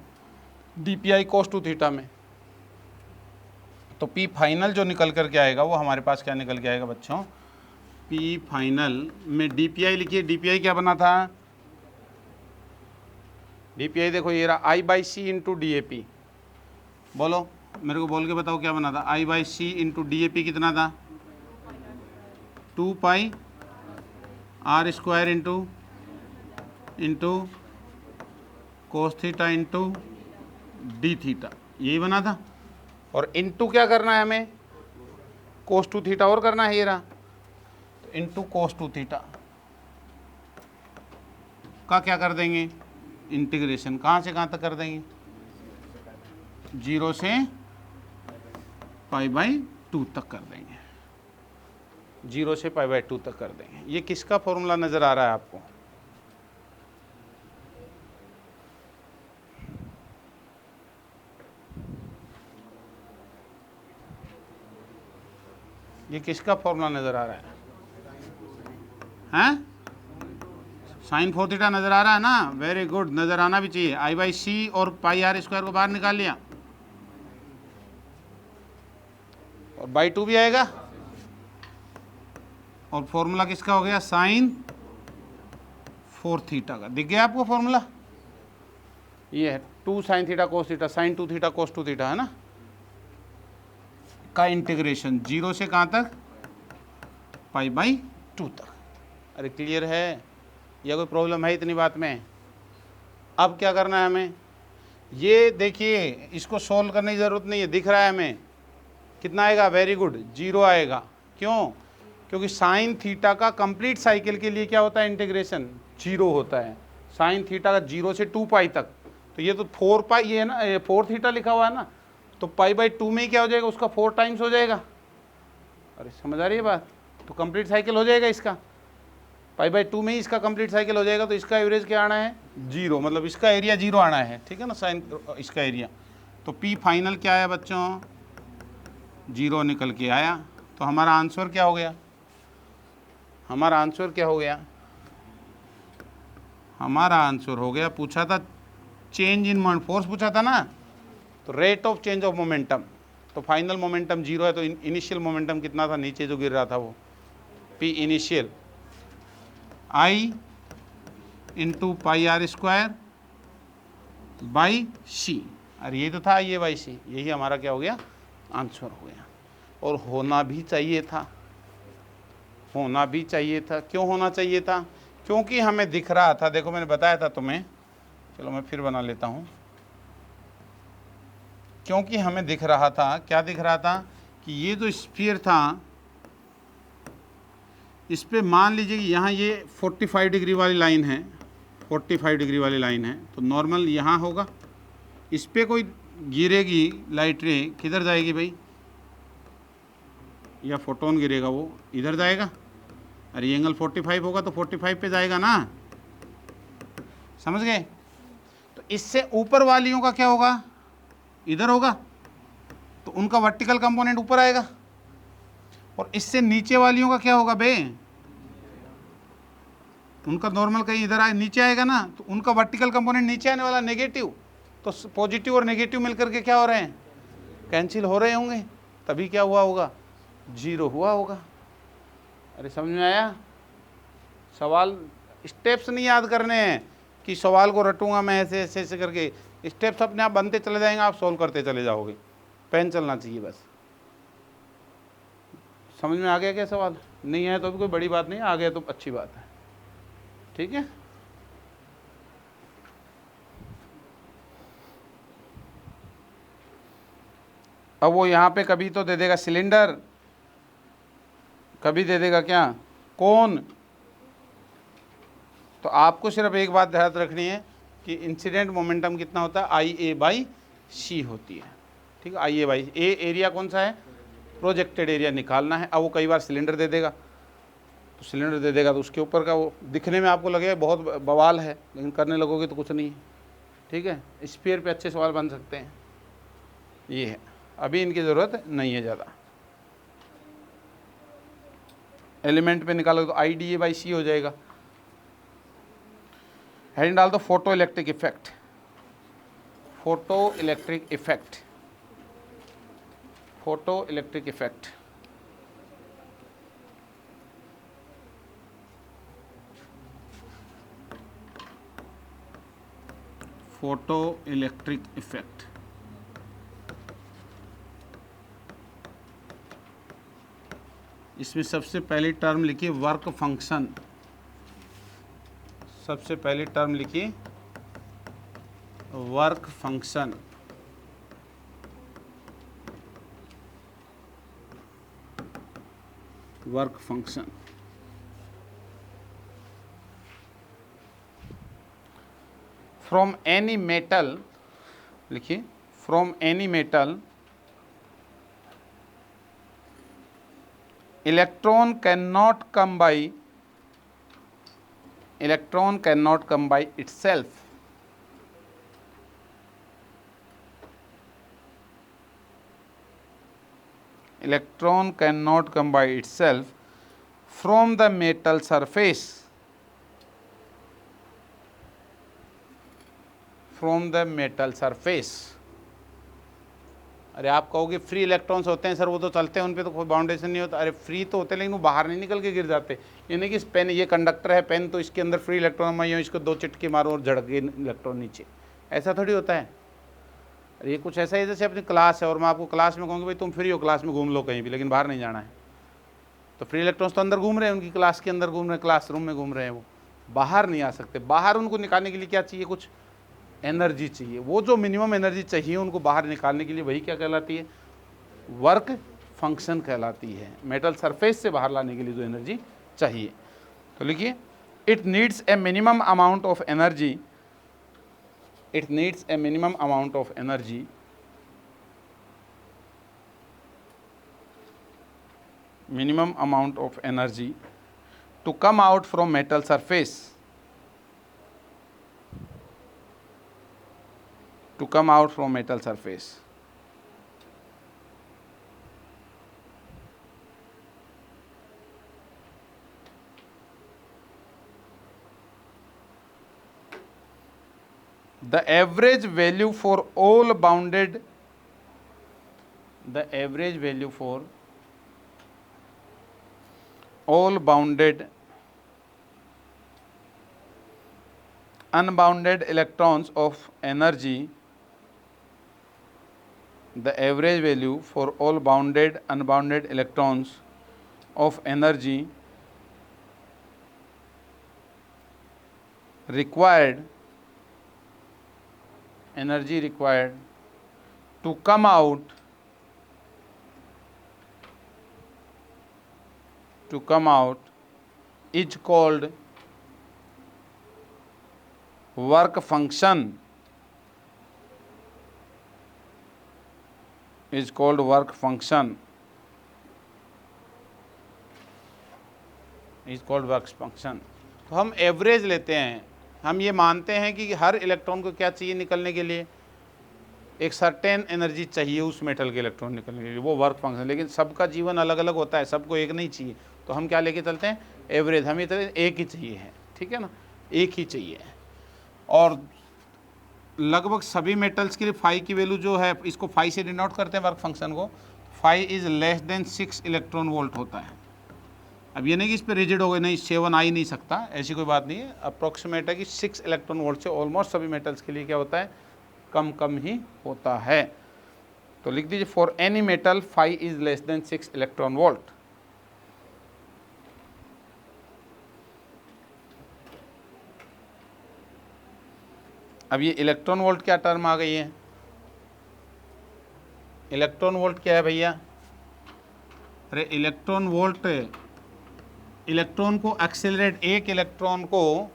DPI cos 2 थीटा में। तो P फाइनल जो निकल करके आएगा वो हमारे पास क्या निकल के आएगा बच्चों, P फाइनल में DPI लिखिए, DPI क्या बना था, DPI देखो ये रहा I/C इंटू DAP। बोलो मेरे को बोल के बताओ क्या बना था, I/C इंटू DAP कितना था, 2 पाई R square into cos theta into D theta, यही बना था। और इंटू क्या करना है हमें, कोस 2 थीटा और करना है, ये रहा। तो इंटू कोस 2 थीटा का क्या कर देंगे, इंटीग्रेशन कहाँ से कहाँ तक कर देंगे, 0 से π/2 तक कर देंगे, 0 से π/2 तक कर देंगे। ये किसका फॉर्मूला नज़र आ रहा है आपको, ये किसका फॉर्मूला नज़र आ रहा है, हैं, साइन 4 थीटा नज़र आ रहा है ना, वेरी गुड, नज़र आना भी चाहिए। I/C और πr स्क्वायर को बाहर निकाल लिया, और /2 भी आएगा, और फॉर्मूला किसका हो गया, साइन 4 थीटा का। दिख गया आपको फॉर्मूला, ये है 2 sine theta cos theta, sine 2 theta cos 2 theta, है ना, का इंटीग्रेशन 0 से कहाँ तक, π/2 तक। अरे क्लियर है, या कोई प्रॉब्लम है इतनी बात में। अब क्या करना है हमें, ये देखिए इसको सोल्व करने की ज़रूरत नहीं है, दिख रहा है हमें कितना आएगा, वेरी गुड, 0 आएगा। क्यों, क्योंकि साइन थीटा का कंप्लीट साइकिल के लिए क्या होता है, इंटीग्रेशन 0 होता है, साइन थीटा का 0 से 2 पाई तक। तो ये तो 4 पाई, ये है ना, 4 थीटा लिखा हुआ है ना, तो π/2 में ही क्या हो जाएगा, उसका 4 टाइम्स हो जाएगा। अरे समझ आ रही है बात, तो कंप्लीट साइकिल हो जाएगा इसका, π/2 में ही इसका कंप्लीट साइकिल हो जाएगा। तो इसका एवरेज क्या आना है, 0, मतलब इसका एरिया 0 आना है, ठीक है ना, साइन इसका एरिया। तो P फाइनल क्या आया बच्चों, 0 निकल के आया। तो हमारा आंसर क्या हो गया, हमारा आंसर क्या हो गया, हमारा आंसर हो गया, पूछा था चेंज इन मोमेंट फोर्स पूछा था ना, तो rate of change of momentum. तो फाइनल मोमेंटम 0 है, तो इनिशियल मोमेंटम कितना था, नीचे जो गिर रहा था वो P initial I into πr square by C। अरे ये तो था IA/C, यही हमारा क्या हो गया, आंसर हो गया। और होना भी चाहिए था, होना भी चाहिए था। क्यों होना चाहिए था, क्योंकि हमें दिख रहा था, देखो मैंने बताया था तुम्हें, चलो मैं फिर बना लेता हूँ। क्योंकि हमें दिख रहा था, क्या दिख रहा था, कि ये जो स्फीयर था, इस पे मान लीजिए कि यहाँ ये 45 डिग्री वाली लाइन है, 45 डिग्री वाली लाइन है, तो नॉर्मल यहाँ होगा, इस पे कोई गिरेगी लाइट रे, किधर जाएगी भाई, या फोटोन गिरेगा वो इधर जाएगा। अरे एंगल 45 होगा तो 45 पे जाएगा ना, समझ गए। तो इससे ऊपर वालियों का क्या होगा, इधर होगा, तो उनका वर्टिकल कंपोनेंट ऊपर आएगा। और इससे नीचे वालियों का क्या होगा बे, उनका नॉर्मल कहीं इधर आए नीचे आएगा ना, तो उनका वर्टिकल कंपोनेंट नीचे आने वाला नेगेटिव, तो पॉजिटिव और नेगेटिव मिलकर के क्या हो रहे हैं, कैंसिल हो रहे होंगे, तभी क्या हुआ होगा, जीरो हुआ होगा। अरे समझ में आया? सवाल स्टेप्स नहीं याद करने हैं कि सवाल को रटूंगा मैं ऐसे ऐसे ऐसे करके, स्टेप्स अपने आप बनते चले जाएंगे, आप सॉल्व करते चले जाओगे, पेन चलना चाहिए बस। समझ में आ गया क्या सवाल? नहीं है तो भी कोई बड़ी बात नहीं, आ गया तो अच्छी बात है, ठीक है। अब वो यहाँ पे कभी तो दे देगा सिलेंडर, कभी दे देगा क्या, कोन। तो आपको सिर्फ एक बात ध्यान रखनी है कि इंसिडेंट मोमेंटम कितना होता है, आई ए बाई सी होती है, ठीक है। आई ए बाई ए, एरिया कौन सा है, प्रोजेक्टेड एरिया निकालना है। अब वो कई बार सिलेंडर दे देगा, तो सिलेंडर दे देगा तो उसके ऊपर का वो दिखने में आपको लगेगा बहुत बवाल है, लेकिन करने लगोगे तो कुछ नहीं है, ठीक है। स्फीयर पे अच्छे सवाल बन सकते हैं, ये है। अभी इनकी ज़रूरत नहीं है ज़्यादा। एलिमेंट पे निकालोगे तो आई डी ए बाई सी हो जाएगा। हेडिंग डाल दो photo electric effect, photo electric effect, photo electric effect. Photo electric effect, इसमें सबसे पहली टर्म लिखिए वर्क फंक्शन, सबसे पहली टर्म लिखिए work function. Work function from any metal, लिखिए from any metal electron cannot come by, electron cannot come by itself, electron cannot come by itself from the metal surface, from the metal surface। अरे आप कहोगे फ्री इलेक्ट्रॉन्स होते हैं सर, वो तो चलते हैं, उन पे तो कोई बाउंडेशन नहीं होता। अरे फ्री तो होते हैं, लेकिन वो बाहर नहीं निकल के गिर जाते। यानी कि इस पेन, ये कंडक्टर है पेन, तो इसके अंदर फ्री इलेक्ट्रॉन, मैं यूँ इसको दो चिटके मारूँ और झड़क गए इलेक्ट्रॉन नीचे, ऐसा थोड़ी होता है। अरे ये कुछ ऐसा है जैसे अपनी क्लास है और मैं आपको क्लास में कहूँगी भाई तुम फ्री हो, क्लास में घूम लो कहीं भी, लेकिन बाहर नहीं जाना है, तो फ्री इलेक्ट्रॉन्स तो अंदर घूम रहे हैं, उनकी क्लास के अंदर घूम रहे हैं, क्लासरूम में घूम रहे हैं, वो बाहर नहीं आ सकते। बाहर उनको निकालने के लिए क्या चाहिए, कुछ एनर्जी चाहिए। वो जो मिनिमम एनर्जी चाहिए उनको बाहर निकालने के लिए, वही क्या कहलाती है, वर्क फंक्शन कहलाती है। मेटल सरफेस से बाहर लाने के लिए जो एनर्जी चाहिए, तो लिखिए it needs a minimum amount of energy, it needs a minimum amount of energy minimum amount of energy to come out from metal surface, to come out from metal surface। The average value for all bounded, the average value for all bounded unbounded electrons of energy, the average value for all bounded unbounded electrons of energy required, energy required to come out, to come out is called work function, is called work function, is called work function। तो हम एवरेज लेते हैं, हम ये मानते हैं कि हर इलेक्ट्रॉन को क्या चाहिए निकलने के लिए, एक सर्टेन एनर्जी चाहिए उस मेटल के इलेक्ट्रॉन निकलने के लिए, वो वर्क फंक्शन। लेकिन सबका जीवन अलग अलग होता है, सबको एक नहीं चाहिए, तो हम क्या लेके चलते हैं, एवरेज। हमें तो एक ही चाहिए है, ठीक है ना, एक ही चाहिए। और लगभग सभी मेटल्स के लिए फाई की वैल्यू जो है, इसको फाई से डिनोट करते हैं वर्क फंक्शन को, phi is less than 6 electron volt होता है। अब ये नहीं कि इस पर रिजिड हो गए, नहीं 7 आ ही नहीं सकता, ऐसी कोई बात नहीं है, अप्रोक्सीमेट है कि 6 इलेक्ट्रॉन वोल्ट से ऑलमोस्ट सभी मेटल्स के लिए क्या होता है, कम कम ही होता है। तो लिख दीजिए for any metal phi is less than 6 electron volt. अब ये इलेक्ट्रॉन वोल्ट क्या टर्म आ गई है, इलेक्ट्रॉन वोल्ट क्या है भैया, अरे इलेक्ट्रॉन वोल्ट, इलेक्ट्रॉन को एक्सेलरेट, एक इलेक्ट्रॉन को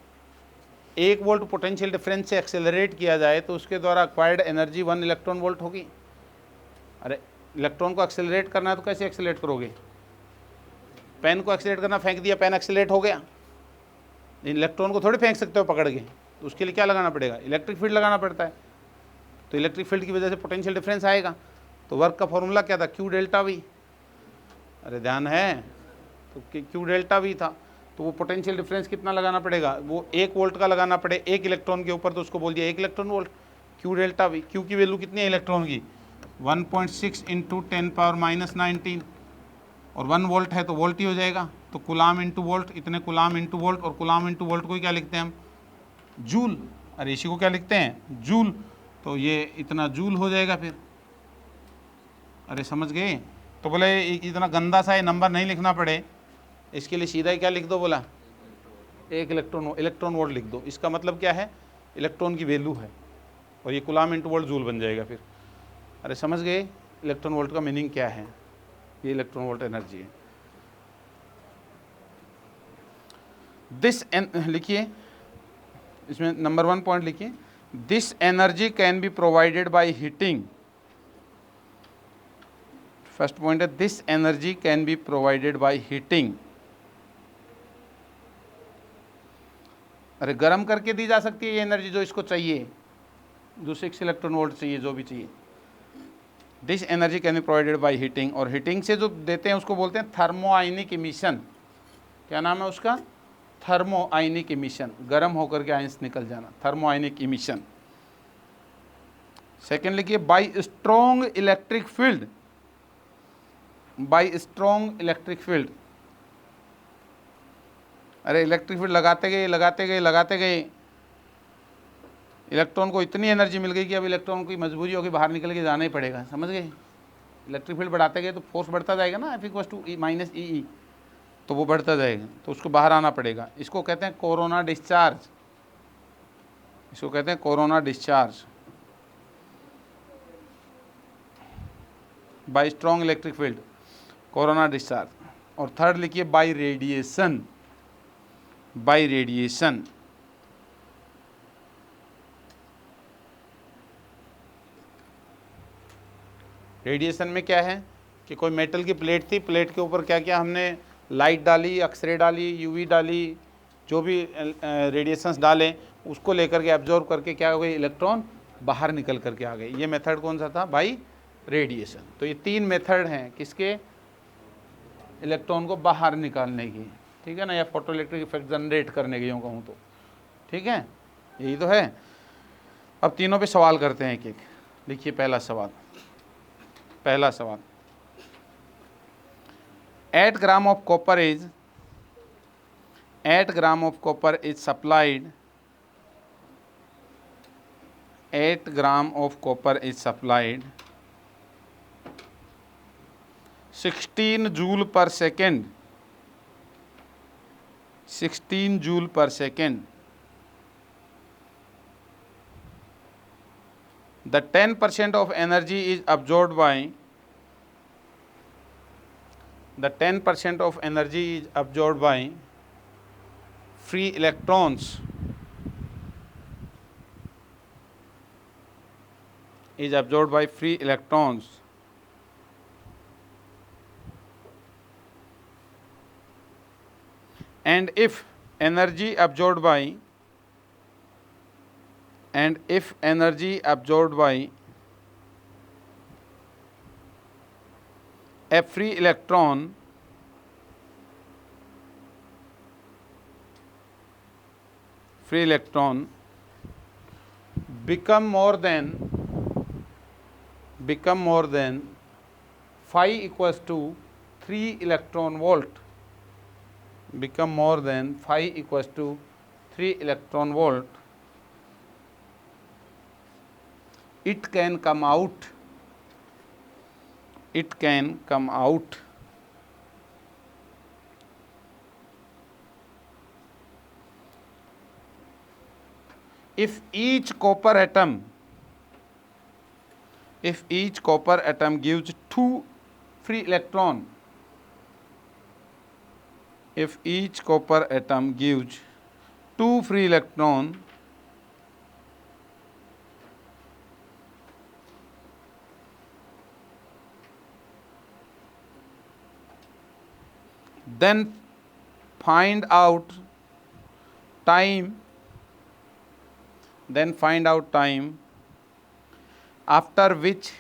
1 वोल्ट पोटेंशियल डिफरेंस से एक्सेलरेट किया जाए तो उसके द्वारा एक्वायर्ड एनर्जी 1 इलेक्ट्रॉन वोल्ट होगी। अरे इलेक्ट्रॉन को एक्सेलरेट करना है तो कैसे एक्सेलरेट करोगे, पेन को एक्सेलरेट करना, फेंक दिया पेन एक्सेलरेट हो गया, इलेक्ट्रॉन को थोड़ी फेंक सकते हो पकड़ के, तो उसके लिए क्या लगाना पड़ेगा, इलेक्ट्रिक फील्ड लगाना पड़ता है। तो इलेक्ट्रिक फील्ड की वजह से पोटेंशियल डिफरेंस आएगा। तो वर्क का फॉर्मूला क्या था, क्यू डेल्टा वी, अरे ध्यान है, तो क्यू डेल्टा वी था। तो वो पोटेंशियल डिफरेंस कितना लगाना पड़ेगा, वो 1 वोल्ट का लगाना पड़े 1 इलेक्ट्रॉन के ऊपर, तो उसको बोल दिया 1 electron volt, Q delta we. Q की वैल्यू कितनी है इलेक्ट्रॉन की, 1.6 इंटू 10⁻⁻19, और 1 वोल्ट है तो वोल्ट ही हो जाएगा, तो कुलाम इंटू वोल्ट, इतने कुलाम इंटू वोल्ट, और कुलाम इंटू वोल्ट को क्या लिखते हैं हम, जूल, अरे इसी को क्या लिखते हैं, जूल, तो ये इतना जूल हो जाएगा फिर। अरे समझ गए, तो बोले इतना गंदा सा ये नंबर नहीं लिखना पड़े, इसके लिए सीधा ही क्या लिख दो, बोला 1 इलेक्ट्रॉन वोल्ट लिख दो। इसका मतलब क्या है, इलेक्ट्रॉन की वैल्यू है, और ये कुलाम इंटू वोल्ट जूल बन जाएगा फिर। अरे समझ गए इलेक्ट्रॉन वोल्ट का मीनिंग क्या है, ये इलेक्ट्रॉन वोल्ट एनर्जी है। दिस लिखिए, इसमें नंबर 1 पॉइंट लिखिए, this energy can be provided by heating. First point है this energy can be provided by heating. अरे गर्म करके दी जा सकती है ये एनर्जी जो इसको चाहिए, जो 6 इलेक्ट्रॉन वोल्ट चाहिए, जो भी चाहिए। This energy can be provided by heating, और हीटिंग से जो देते हैं उसको बोलते हैं थर्मो आयनिक इमिशन। क्या नाम है उसका, थर्मो आयनिक इमिशन, गर्म होकर के आयंस निकल जाना, थर्मो आयनिक इमिशन। सेकेंड लिखिए bye strong electric field, bye strong electric field. अरे इलेक्ट्रिक फील्ड लगाते गए लगाते गए लगाते गए, इलेक्ट्रॉन को इतनी एनर्जी मिल गई कि अब इलेक्ट्रॉन की मजबूरी होगी बाहर निकल के जाना ही पड़ेगा, समझ गए। इलेक्ट्रिक फील्ड बढ़ाते गए तो फोर्स बढ़ता जाएगा ना, F=E - तो वो बढ़ता जाएगा, तो उसको बाहर आना पड़ेगा। इसको कहते हैं कोरोना डिस्चार्ज, इसको कहते हैं corona discharge by strong electric field, corona discharge. और थर्ड लिखिए bye radiation, bye radiation. Radiation में क्या है कि कोई मेटल की प्लेट थी, प्लेट के ऊपर क्या क्या हमने लाइट डाली, एक्सरे डाली, यूवी डाली, जो भी रेडिएशंस डाले, उसको लेकर के एब्जॉर्ब करके क्या हो गई, इलेक्ट्रॉन बाहर निकल करके आ गए। ये मेथड कौन सा था, बाई रेडिएशन। तो ये 3 मेथड हैं किसके, इलेक्ट्रॉन को बाहर निकालने की, ठीक है ना, या फोटो इलेक्ट्रिक इफेक्ट जनरेट करने की, यूँ कहूँ तो, ठीक है, यही तो है। अब तीनों पे सवाल करते हैं एक एक। देखिए पहला सवाल, पहला सवाल, 8 gram of copper is 8 gram of copper is supplied 8 gram of copper is supplied 16 joule पर सेकेंड, 16 जूल पर second. The 10% of energy is absorbed by, the 10% of energy is absorbed by free electrons, is absorbed by free electrons. And if energy absorbed by, and if energy absorbed by a free electron free electron become more than phi equals to 3 electron volt, become more than phi equals to 3 electron volt, it can come out if each copper atom gives 2 free electron, if each copper atom gives 2 free electron, then find out time after which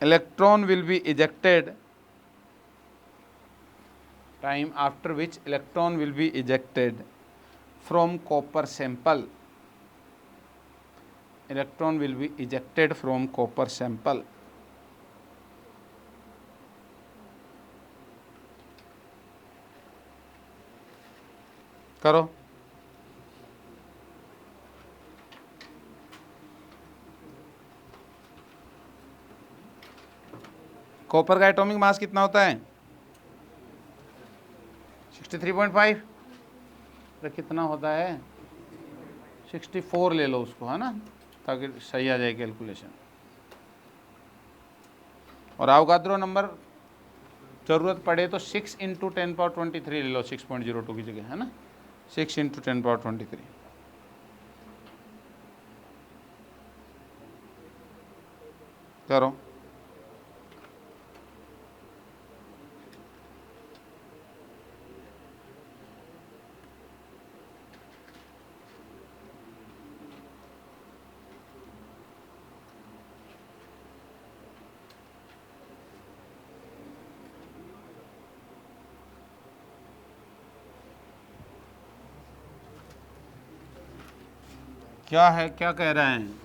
electron will be ejected, from copper sample. Electron will be ejected from copper sample. करो। कॉपर का एटॉमिक मास कितना होता है? 63.5। तो कितना होता है? 64 ले लो उसको, है ना, ताकि सही आ जाए कैलकुलेशन। और आवगाद्रो नंबर जरूरत पड़े तो 6 × 10⁻23 ले लो 6.02 की जगह, है ना, 6 × 10⁻23। करो। क्या है, क्या कह रहे हैं?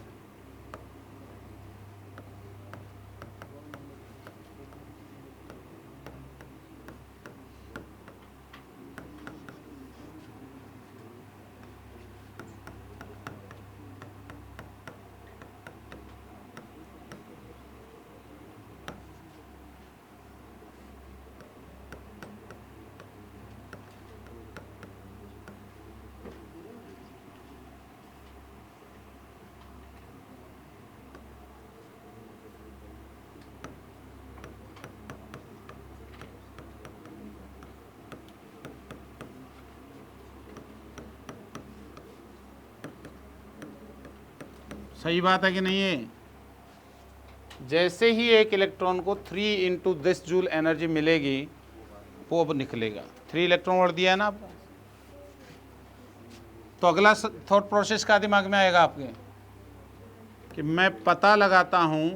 सही बात है कि नहीं है? जैसे ही एक इलेक्ट्रॉन को 3 × दिस जूल एनर्जी मिलेगी, वो अब निकलेगा। 3 इलेक्ट्रॉन वोल्ट दिया है ना आपको, तो अगला थॉट प्रोसेस का दिमाग में आएगा आपके कि मैं पता लगाता हूं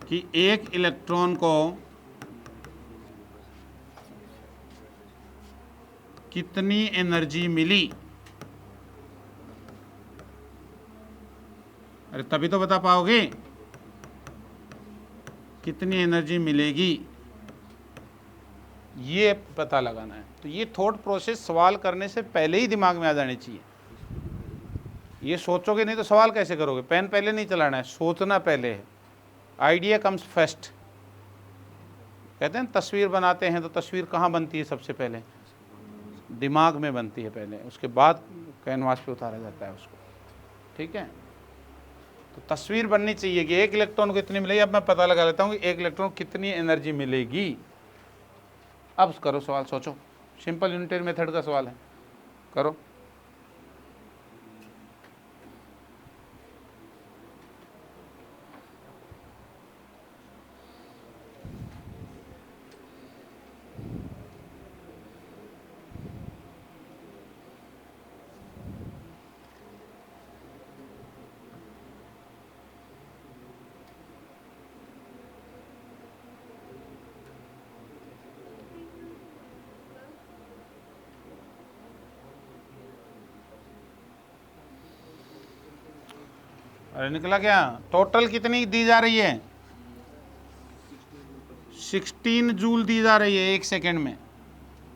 कि एक इलेक्ट्रॉन को कितनी एनर्जी मिली। अरे तभी तो बता पाओगे कितनी एनर्जी मिलेगी, ये पता लगाना है। तो ये थॉट प्रोसेस सवाल करने से पहले ही दिमाग में आ जानी चाहिए। ये सोचोगे नहीं तो सवाल कैसे करोगे? पेन पहले नहीं चलाना है, सोचना पहले है। Idea comes first. कहते हैं तस्वीर बनाते हैं तो तस्वीर कहाँ बनती है? सबसे पहले दिमाग में बनती है पहले, उसके बाद कैनवास पे उतारा जाता है उसको। ठीक है, तो तस्वीर बननी चाहिए कि एक इलेक्ट्रॉन को कितनी मिलेगी। अब मैं पता लगा लेता हूँ कि एक इलेक्ट्रॉन को कितनी एनर्जी मिलेगी। अब करो सवाल, सोचो। सिंपल यूनिटरी मेथड का सवाल है, करो। अरे निकला क्या? टोटल कितनी दी जा रही है? 16 जूल दी जा रही है एक सेकेंड में।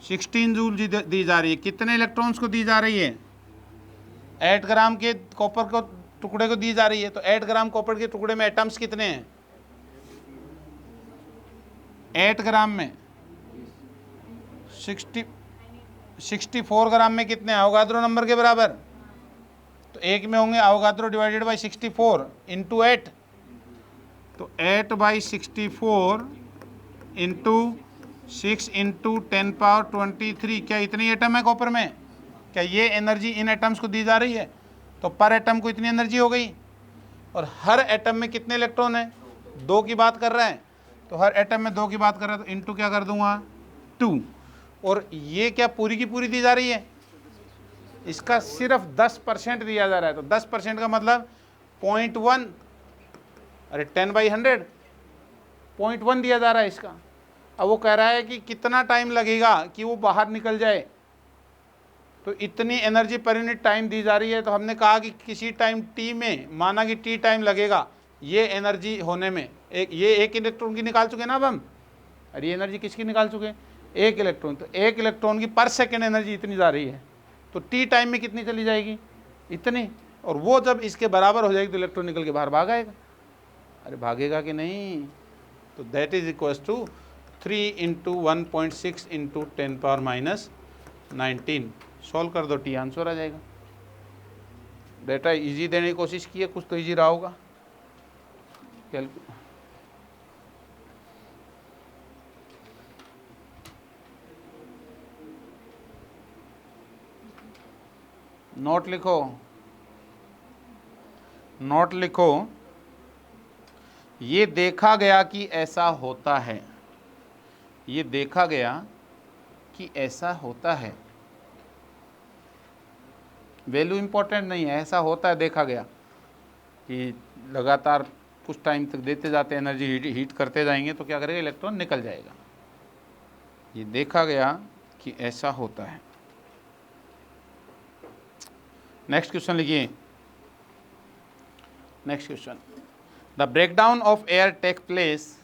16 जूल दी जा रही है। कितने इलेक्ट्रॉन्स को दी जा रही है? 8 ग्राम के कॉपर को टुकड़े को दी जा रही है। तो 8 ग्राम कॉपर के टुकड़े में एटम्स कितने हैं? 8 ग्राम में 64 ग्राम में कितने? अवोगाद्रो नंबर के बराबर। तो एक में होंगे अवोगाद्रो डिवाइडेड बाई 64 इंटू 8। तो 8/64 इंटू 6 इंटू 10⁻23। क्या इतनी एटम है कॉपर में? क्या ये एनर्जी इन एटम्स को दी जा रही है? तो पर एटम को इतनी एनर्जी हो गई। और हर एटम में कितने इलेक्ट्रॉन है? 2 की बात कर रहा है। तो हर एटम में 2 की बात कर रहा है, तो इंटू क्या कर दूंगा? 2। और ये क्या पूरी की पूरी दी जा रही है? इसका सिर्फ 10% दिया जा रहा है। तो 10% का मतलब 0.1। अरे 10/100 0.1 दिया जा रहा है इसका। अब वो कह रहा है कि कितना टाइम लगेगा कि वो बाहर निकल जाए। तो इतनी एनर्जी पर यूनिट टाइम दी जा रही है। तो हमने कहा कि किसी टाइम टी में, माना कि टी टाइम लगेगा ये एनर्जी होने में। एक इलेक्ट्रॉन की निकाल चुके ना अब हम। अरे ये एनर्जी किसकी निकाल चुके? एक इलेक्ट्रॉन। तो एक इलेक्ट्रॉन की पर सेकेंड एनर्जी इतनी जा रही है। तो टी टाइम में कितनी चली जाएगी? इतनी। और वो जब इसके बराबर हो जाएगी तो इलेक्ट्रॉन निकल के बाहर भाग आएगा। अरे भागेगा कि नहीं? तो that is equals to 3 into 1.6 into 10⁻⁻19। Solve कर दो, टी आंसर आ जाएगा। डेटा इजी देने की कोशिश की है, कुछ तो इजी रहा होगा। नोट लिखो, नोट लिखो। ये देखा गया कि ऐसा होता है। ये देखा गया कि ऐसा होता है। वैल्यू इंपॉर्टेंट नहीं है, ऐसा होता है, देखा गया कि लगातार कुछ टाइम तक देते जाते एनर्जी हीट करते जाएंगे तो क्या करेगा? इलेक्ट्रॉन निकल जाएगा। ये देखा गया कि ऐसा होता है। नेक्स्ट क्वेश्चन लिखिए। Next question, the breakdown of air take place.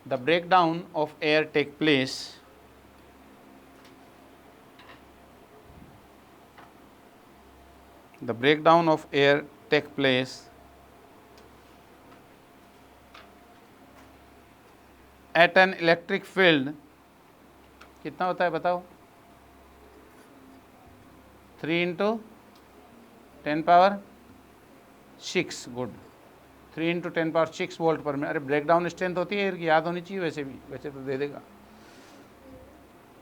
The breakdown of air take place the breakdown of air take place at an electric field। कितना होता है बताओ? 3 इंटू 10⁻6। गुड। 3 इंटू 10⁻6 वोल्ट पर मिनट। अरे ब्रेकडाउन स्ट्रेंथ होती है एयर की, याद होनी चाहिए वैसे भी, वैसे तो दे देगा।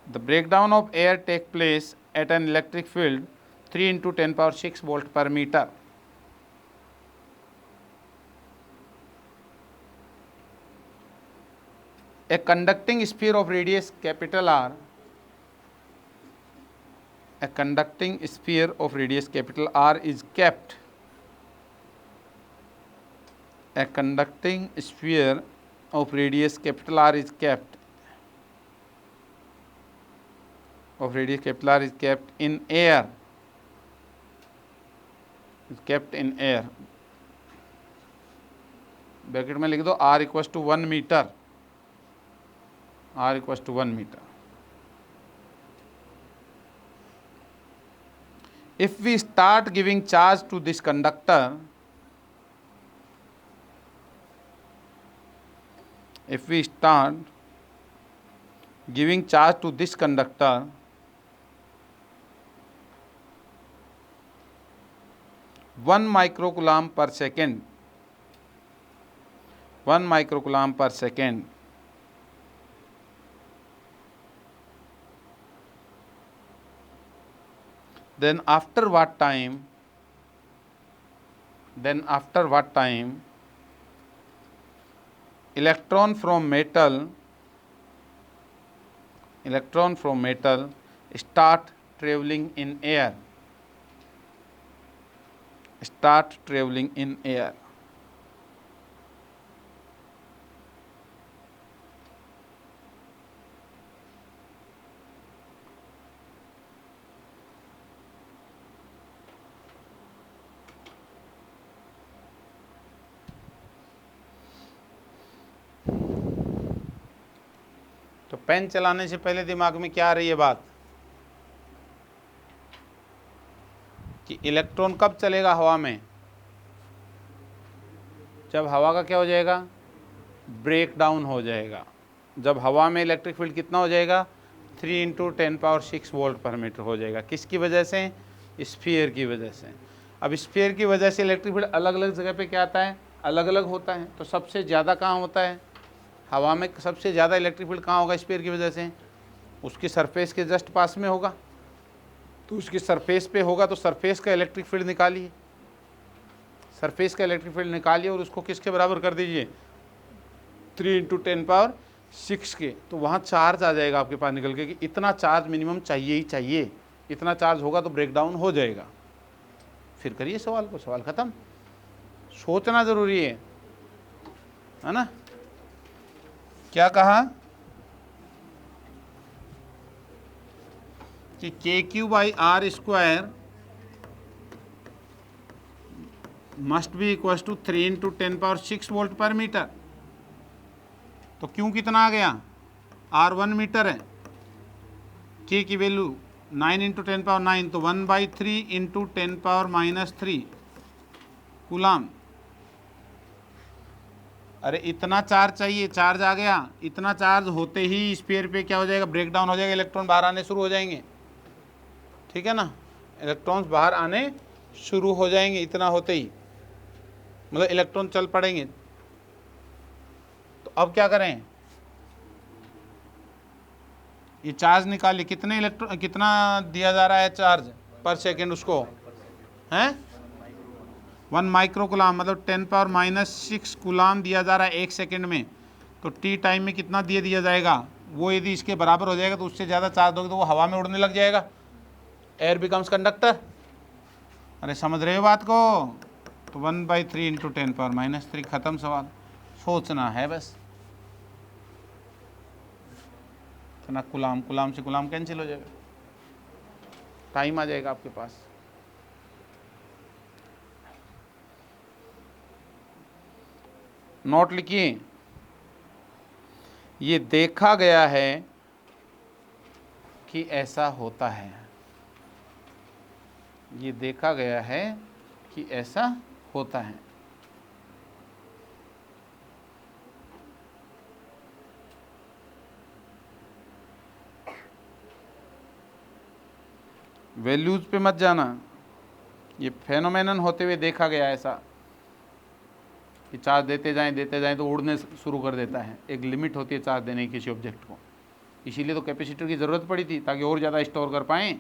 The breakdown of air take place at an electric field 3 into 10⁻6 volt per metre. A conducting sphere of radius capital R, a conducting sphere of radius capital R is kept, a conducting sphere of radius capital R is kept, of radius capital R is kept in air, is kept in air। Bracket में लिख दो R equals to 1 metre, R equals to 1 meter। If we start giving charge to this conductor, if we start giving charge to this conductor, 1 microcoulomb per second, 1 microcoulomb per second, then after what time, electron from metal start traveling in air, start traveling in air। तो पेन चलाने से पहले दिमाग में क्या आ रही है बात कि इलेक्ट्रॉन कब चलेगा हवा में, जब हवा का क्या हो जाएगा, ब्रेक डाउन हो जाएगा। जब हवा में इलेक्ट्रिक फील्ड कितना हो जाएगा, 3 × 10⁶ वोल्ट पर मीटर हो जाएगा। किसकी वजह से, स्फीयर की वजह से। अब स्फीयर की वजह से इलेक्ट्रिक फील्ड अलग अलग जगह पे क्या आता है, अलग अलग होता है। तो सबसे ज़्यादा कहाँ होता है, हवा में सबसे ज़्यादा इलेक्ट्रिक फील्ड कहाँ होगा स्फीयर की वजह से, उसकी सरफेस के जस्ट पास में होगा। तो उसकी सरफेस पे होगा तो सरफेस का इलेक्ट्रिक फील्ड निकालिए, सरफेस का इलेक्ट्रिक फील्ड निकालिए और उसको किसके बराबर कर दीजिए, 3 × 10⁶ के। तो वहाँ चार्ज आ जाएगा आपके पास निकल के कि इतना चार्ज मिनिमम चाहिए ही चाहिए, इतना चार्ज होगा तो ब्रेक डाउन हो जाएगा। फिर करिए सवाल को, सवाल ख़त्म। सोचना ज़रूरी है ना। क्या कहा कि KQ/R² must be equal to 3 × 10⁶ volt per metre. तो क्यों कितना आ गया, R 1 मीटर है, K की वैल्यू 9 × 10⁻⁹, तो 1/3 × 10⁻³ कूलाम। अरे इतना चार्ज चाहिए, चार्ज आ गया। इतना चार्ज होते ही स्फीयर पे क्या हो जाएगा, ब्रेक डाउन हो जाएगा, इलेक्ट्रॉन बाहर आने शुरू हो जाएंगे। ठीक है ना, इलेक्ट्रॉन्स बाहर आने शुरू हो जाएंगे इतना होते ही, मतलब इलेक्ट्रॉन चल पड़ेंगे। तो अब क्या करें, ये चार्ज निकालिए, कितने इलेक्ट्रॉन, कितना दिया जा रहा है चार्ज पर सेकेंड उसको, हैं 1 माइक्रो कूलाम, मतलब 10⁻⁻⁶ कूलाम दिया जा रहा है 1 सेकेंड में। तो टी टाइम में कितना दिया जाएगा, वो यदि इसके बराबर हो जाएगा तो उससे ज़्यादा चार्ज दोगे तो वो हवा में उड़ने लग जाएगा, एयर बिकम्स कंडक्टर। अरे समझ रहे हो बात को। तो 1/3 × 10⁻³ ख़त्म सवाल। सोचना है बस, इतना कूलाम, कूलाम से कूलाम कैंसिल हो जाएगा, टाइम आ जाएगा आपके पास। नोट लिखिए, ये देखा गया है कि ऐसा होता है, ये देखा गया है कि ऐसा होता है। वैल्यूज पे मत जाना, ये फेनोमेनन होते हुए देखा गया ऐसा कि चार्ज देते जाएं तो उड़ने शुरू कर देता है। एक लिमिट होती है चार्ज देने की किसी ऑब्जेक्ट को, इसीलिए तो कैपेसिटर की ज़रूरत पड़ी थी ताकि और ज़्यादा स्टोर कर पाएँ।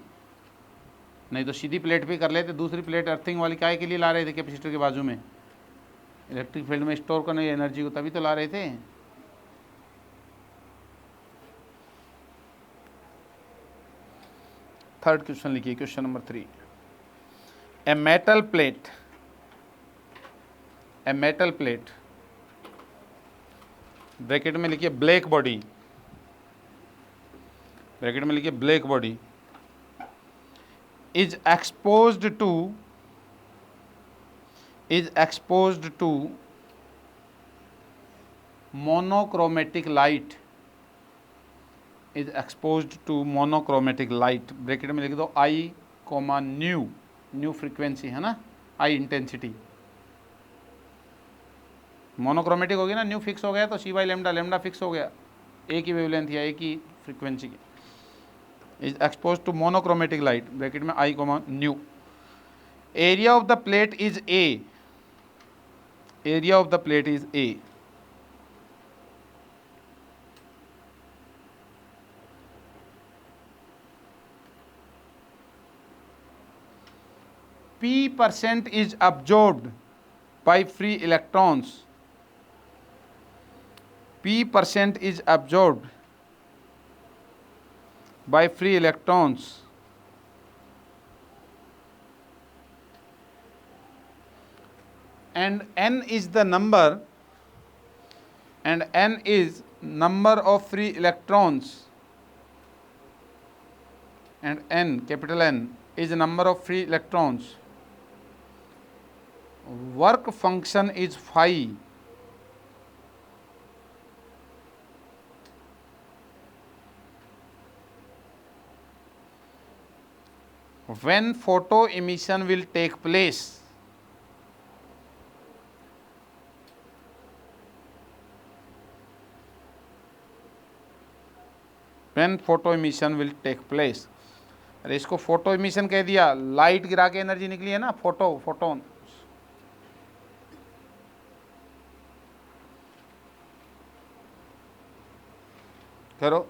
नहीं तो सीधी प्लेट पे कर लेते, दूसरी प्लेट अर्थिंग वाली काय के लिए ला रहे थे कैपेसिटर के बाजू में, इलेक्ट्रिक फील्ड में स्टोर करने एनर्जी को, तभी तो ला रहे थे। थर्ड क्वेश्चन लिखिए, question number 3। A metal plate, a metal plate, bracket में लिखिए ब्लैक बॉडी, ब्रैकेट में लिखिए black body, is exposed to monochromatic light, is exposed to monochromatic light। Bracket में लिख दो I, न्यू फ्रीक्वेंसी है ना, I इंटेंसिटी। मोनोक्रोमेटिक हो गया ना, न्यू फिक्स हो गया तो C/λ, लैम्डा फिक्स हो गया, एक ही वेवलेंथ या एक ही फ्रीक्वेंसी की। is exposed to monochromatic light, bracket में I, new. area of the plate is A, area of the plate is A। P% is absorbed by free electrons, P% is absorbed by free electrons, and n is the number, and n is number of free electrons, and n, capital N, is number of free electrons। Work function is phi, when photo emission will take place, when photo emission will take place. अरे इसको फोटो इमिशन कह दिया, लाइट गिरा के एनर्जी निकली है ना, फोटोन। करो।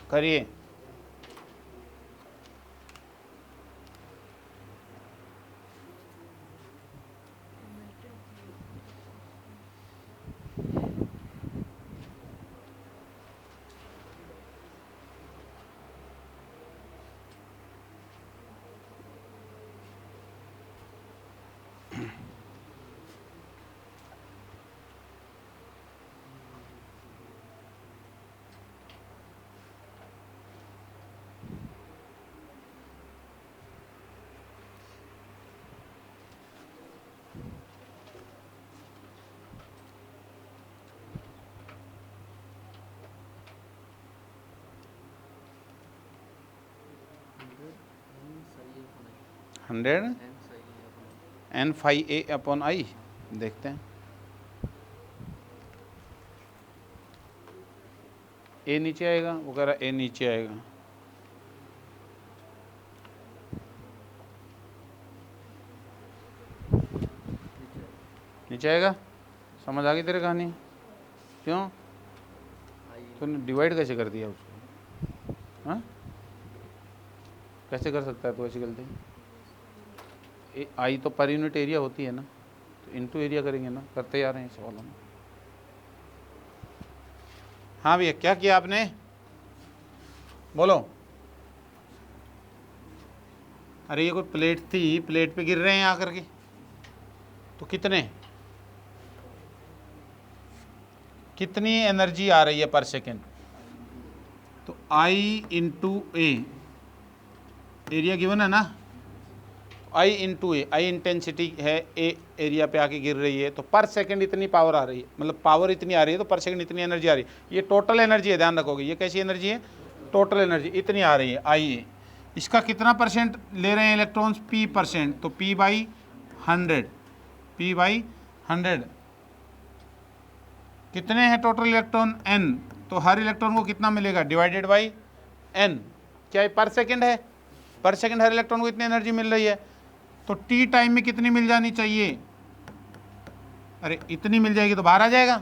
करिए। Hundred N five A upon I. देखते हैं, ए नीचे आएगा, वो कह रहा ए नीचे आएगा। नीचे आएगा। समझ आ गई तेरे कहानी? क्यों? तूने डिवाइड कैसे कर दिया उसको? हाँ, कैसे कर सकता है तू ऐसी गलती? आई तो पर यूनिट एरिया होती है ना, तो इनटू एरिया करेंगे ना, करते जा रहे हैं सवालों में। हाँ भैया, क्या किया आपने? बोलो। अरे ये कोई प्लेट थी, प्लेट पे गिर रहे हैं आकर के, तो कितनी एनर्जी आ रही है पर सेकेंड? तो आई इंटू ए, एरिया गिवन है ना, आई इंटू ए, आई इंटेंसिटी है, ए एरिया पे आके गिर रही है, तो पर सेकंड इतनी पावर आ रही है, मतलब पावर इतनी आ रही है, तो पर सेकंड इतनी एनर्जी आ रही है। ये टोटल एनर्जी है, ध्यान रखोगे। ये कैसी एनर्जी है? टोटल एनर्जी इतनी आ रही है, आई ए। इसका कितना परसेंट ले रहे हैं इलेक्ट्रॉन्स? पी परसेंट, तो पी बाई 100, पी बाई 100। कितने हैं टोटल इलेक्ट्रॉन? एन। तो हर इलेक्ट्रॉन को कितना मिलेगा? Divided by N. क्या है? पर सेकंड है, पर सेकंड हर इलेक्ट्रॉन को इतनी एनर्जी मिल रही है, तो टी टाइम में कितनी मिल जानी चाहिए? अरे इतनी मिल जाएगी तो बाहर आ जाएगा,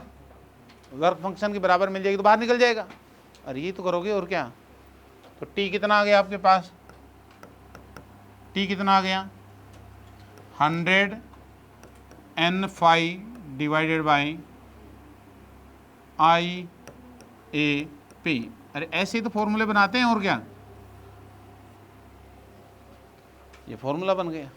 वर्क फंक्शन के बराबर मिल जाएगी तो बाहर निकल जाएगा। अरे ये तो करोगे और क्या। तो टी कितना आ गया आपके पास? टी कितना आ गया? 100 N five divided by I A P. अरे ऐसे ही तो फॉर्मूले बनाते हैं, और क्या। ये फॉर्मूला बन गया।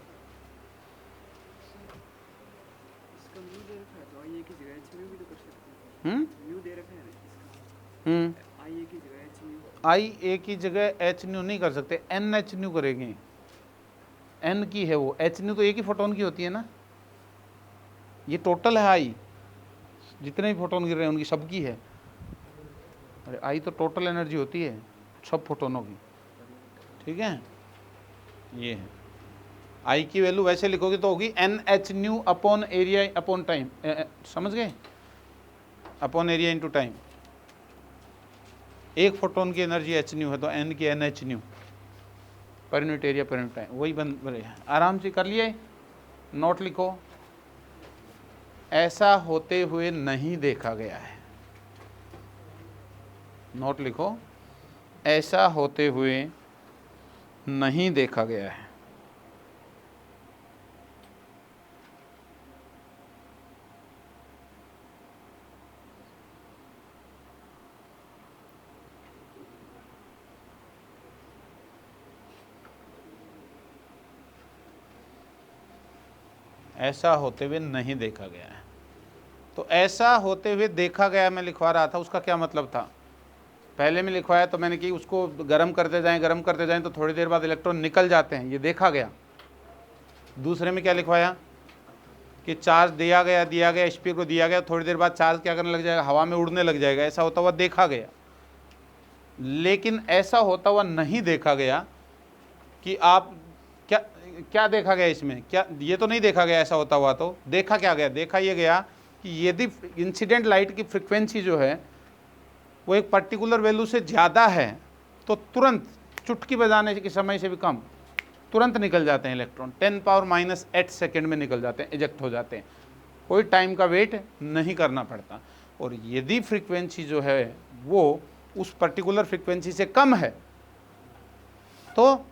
आई ए की जगह एच न्यू नहीं कर सकते, एन एच न्यू करेंगे। एन की है वो, एच न्यू तो एक ही फोटोन की होती है ना। ये टोटल है आई, जितने भी फोटोन गिर रहे हैं उनकी सबकी है। अरे आई तो टोटल एनर्जी होती है सब फोटोनों की, ठीक है। ये है आई की वैल्यू, वैसे लिखोगे तो होगी N H nu upon area upon time, समझ गए? Upon area into time. एक फोटोन की एनर्जी एच न्यू है, तो एन की N H nu, per unit area per unit time, वही बन। आराम से कर लिए, नोट लिखो। ऐसा होते हुए नहीं देखा गया है, नोट लिखो। ऐसा होते हुए नहीं देखा गया है। ऐसा होते हुए नहीं देखा गया है। तो ऐसा होते हुए देखा गया मैं लिखवा रहा था, उसका क्या मतलब था? पहले में लिखवाया तो मैंने कि उसको गर्म करते जाएं तो थोड़ी देर बाद इलेक्ट्रॉन निकल जाते हैं, ये देखा गया। दूसरे में क्या लिखवाया कि चार्ज दिया गया स्पीकर को दिया गया, थोड़ी देर बाद चार्ज क्या करने लग जाएगा, हवा में उड़ने लग जाएगा। ऐसा होता हुआ देखा गया। लेकिन ऐसा होता हुआ नहीं देखा गया कि आप क्या क्या देखा गया इसमें? क्या ये तो नहीं देखा गया ऐसा होता हुआ। तो देखा क्या गया? देखा ये गया कि यदि इंसिडेंट लाइट की फ्रिक्वेंसी जो है वो एक पर्टिकुलर वैल्यू से ज़्यादा है तो तुरंत चुटकी बजाने के समय से भी कम तुरंत निकल जाते हैं इलेक्ट्रॉन। 10⁻⁸ सेकेंड में निकल जाते हैं, इजेक्ट हो जाते हैं। कोई टाइम का वेट नहीं करना पड़ता। और यदि फ्रीक्वेंसी जो है वो उस पर्टिकुलर फ्रीक्वेंसी से कम है तो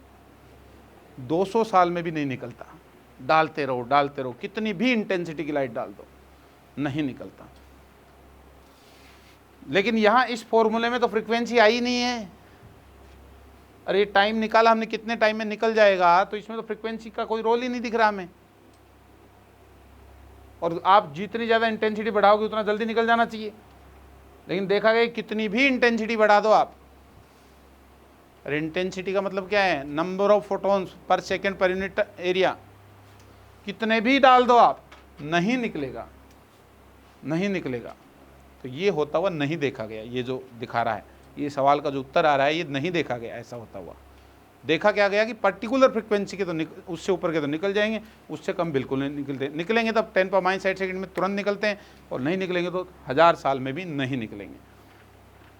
200 साल में भी नहीं निकलता। डालते रहो, कितनी भी इंटेंसिटी की लाइट डाल दो, नहीं निकलता। लेकिन यहां इस फॉर्मूले में तो फ्रीक्वेंसी आई नहीं है। अरे टाइम निकाला हमने, कितने टाइम में निकल जाएगा, तो इसमें तो फ्रीक्वेंसी का कोई रोल ही नहीं दिख रहा हमें। और आप जितनी ज़्यादा इंटेंसिटी बढ़ाओगे उतना जल्दी निकल जाना चाहिए। लेकिन देखा गया कितनी भी इंटेंसिटी बढ़ा दो आप, अरे इंटेंसिटी का मतलब क्या है? Number of photons per second पर यूनिट एरिया। कितने भी डाल दो आप, नहीं निकलेगा, नहीं निकलेगा। तो ये होता हुआ नहीं देखा गया। ये जो दिखा रहा है, ये सवाल का जो उत्तर आ रहा है, ये नहीं देखा गया ऐसा होता हुआ। देखा क्या गया कि पर्टिकुलर फ्रीक्वेंसी के तो उससे ऊपर के तो निकल जाएंगे, उससे कम बिल्कुल नहीं निकलते। निकलेंगे तब 10⁻⁸ सेकेंड में तुरंत निकलते हैं, और नहीं निकलेंगे तो 1000 साल में भी नहीं निकलेंगे।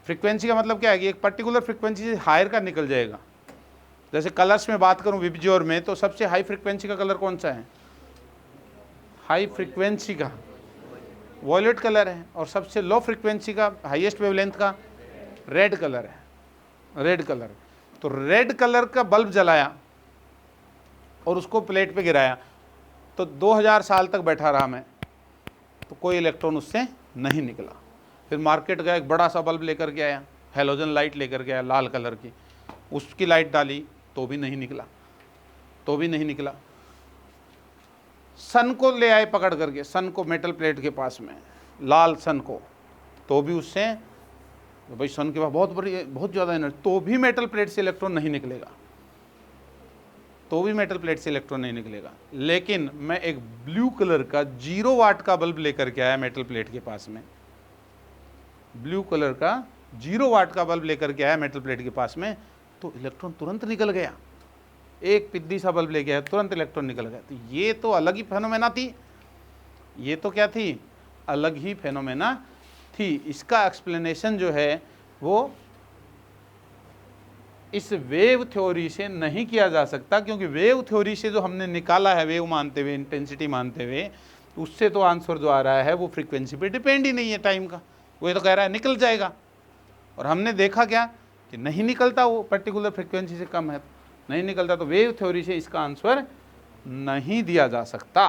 फ्रीक्वेंसी का मतलब क्या है कि एक पर्टिकुलर फ्रीक्वेंसी से हायर का निकल जाएगा। जैसे कलर्स में बात करूं विबज्योर में, तो सबसे हाई फ्रीक्वेंसी का कलर कौन सा है? हाई फ्रीक्वेंसी का वॉयलेट कलर है, और सबसे लो फ्रीक्वेंसी का हाईएस्ट वेवलेंथ का रेड कलर है। रेड कलर, तो रेड कलर का बल्ब जलाया और उसको प्लेट पे गिराया तो 2000 साल तक बैठा रहा मैं, तो कोई इलेक्ट्रॉन उससे नहीं निकला। फिर मार्केट गया, एक बड़ा सा बल्ब लेकर के आया, हेलोजन लाइट लेकर के आया लाल कलर की, उसकी लाइट डाली तो भी नहीं निकला, तो भी नहीं निकला। सन को ले आए पकड़ करके, सन को मेटल प्लेट के पास में, लाल सन को, तो भी उससे, तो भाई सन के पास बहुत बड़ी बहुत ज़्यादा एनर्जी, तो भी मेटल प्लेट से इलेक्ट्रॉन नहीं निकलेगा, तो भी मेटल प्लेट से इलेक्ट्रॉन नहीं निकलेगा। लेकिन मैं एक ब्लू कलर का 0 वाट का बल्ब लेकर के आया मेटल प्लेट के पास में, ब्लू कलर का 0 वाट का बल्ब लेकर के आया मेटल प्लेट के पास में, तो इलेक्ट्रॉन तुरंत निकल गया। एक पिद्दी सा बल्ब लेके आया, तुरंत इलेक्ट्रॉन निकल गया। तो ये तो अलग ही फेनोमेना थी, ये तो क्या थी? अलग ही फेनोमेना थी। इसका एक्सप्लेनेशन जो है वो इस वेव थ्योरी से नहीं किया जा सकता, क्योंकि वेव थ्योरी से जो हमने निकाला है, वेव मानते हुए, इंटेंसिटी मानते हुए, उससे तो आंसर जो आ रहा है वो फ्रीक्वेंसी पे डिपेंड ही नहीं है टाइम का। वो तो कह रहा है निकल जाएगा, और हमने देखा क्या कि नहीं निकलता, वो पर्टिकुलर फ्रीक्वेंसी से कम है, नहीं निकलता। तो वेव थ्योरी से इसका आंसर नहीं दिया जा सकता।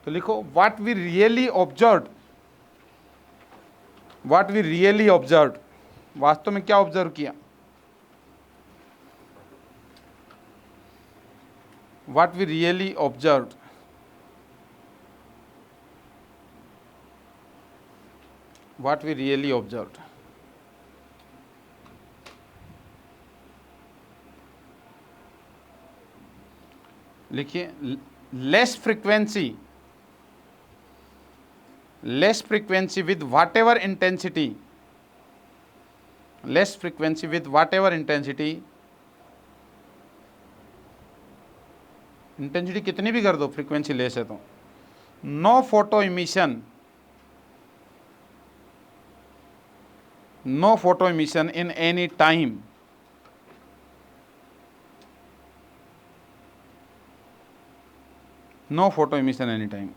तो लिखो what we really observe, what we really observe, वास्तव में क्या ऑब्जर्व किया? What we really observe, what we really observe. लिखिए less frequency with whatever intensity, less frequency with whatever intensity, intensity कितनी भी कर दो, फ्रीक्वेंसी लेस है तो no photo emission, no photo emission in any time, no photo emission any time.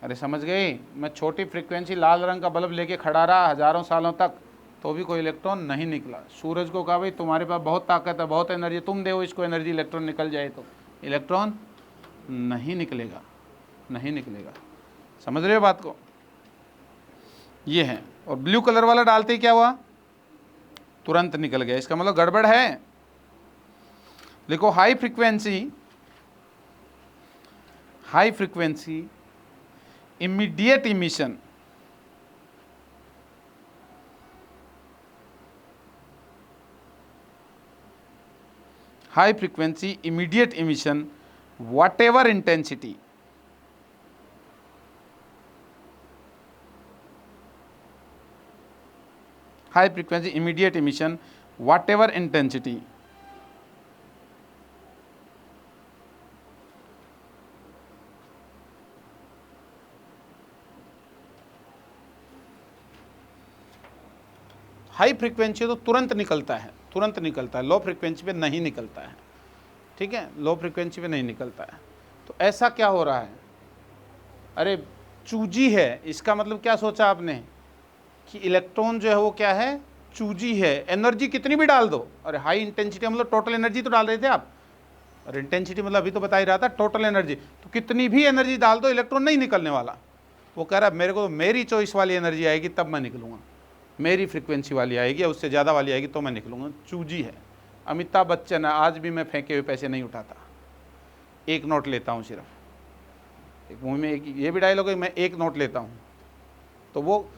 अरे समझ गए? मैं छोटी फ्रीक्वेंसी लाल रंग का बल्ब लेके खड़ा रहा हजारों सालों तक, तो भी कोई इलेक्ट्रॉन नहीं निकला। सूरज को कहा भाई तुम्हारे पास बहुत ताकत है, बहुत एनर्जी, तुम दो इसको एनर्जी, इलेक्ट्रॉन निकल जाए, तो इलेक्ट्रॉन नहीं निकलेगा, नहीं निकलेगा। समझ रहे हो बात को? ये है। और ब्लू कलर वाला डालते ही क्या हुआ? तुरंत निकल गया। इसका मतलब गड़बड़ है। High frequency immediate emission, high frequency immediate emission whatever intensity, high frequency immediate emission whatever intensity, high frequency तो तुरंत निकलता है, तुरंत निकलता है, लो फ्रीक्वेंसी पे नहीं निकलता है, ठीक है, लो फ्रीक्वेंसी पे नहीं निकलता है। तो ऐसा क्या हो रहा है, अरे चूजी है, इसका मतलब क्या सोचा आपने कि इलेक्ट्रॉन जो है वो क्या है, चूजी है, एनर्जी कितनी भी डाल दो। अरे हाई इंटेंसिटी मतलब टोटल एनर्जी तो डाल रहे थे आप, और इंटेंसिटी मतलब अभी तो बता ही रहा था टोटल एनर्जी, तो कितनी भी एनर्जी डाल दो इलेक्ट्रॉन नहीं निकलने वाला। वो कह रहा है मेरे को मेरी चॉइस वाली एनर्जी आएगी तब मैं निकलूँगा, मेरी फ्रीक्वेंसी वाली आएगी या उससे ज़्यादा वाली आएगी तो मैं निकलूँगा। चूजी है। अमिताभ बच्चन है, आज भी मैं फेंके हुए पैसे नहीं उठाता, एक नोट लेता हूँ सिर्फ। एक मुँह में एक ये भी डायलॉग है, मैं एक नोट लेता हूँ। तो वो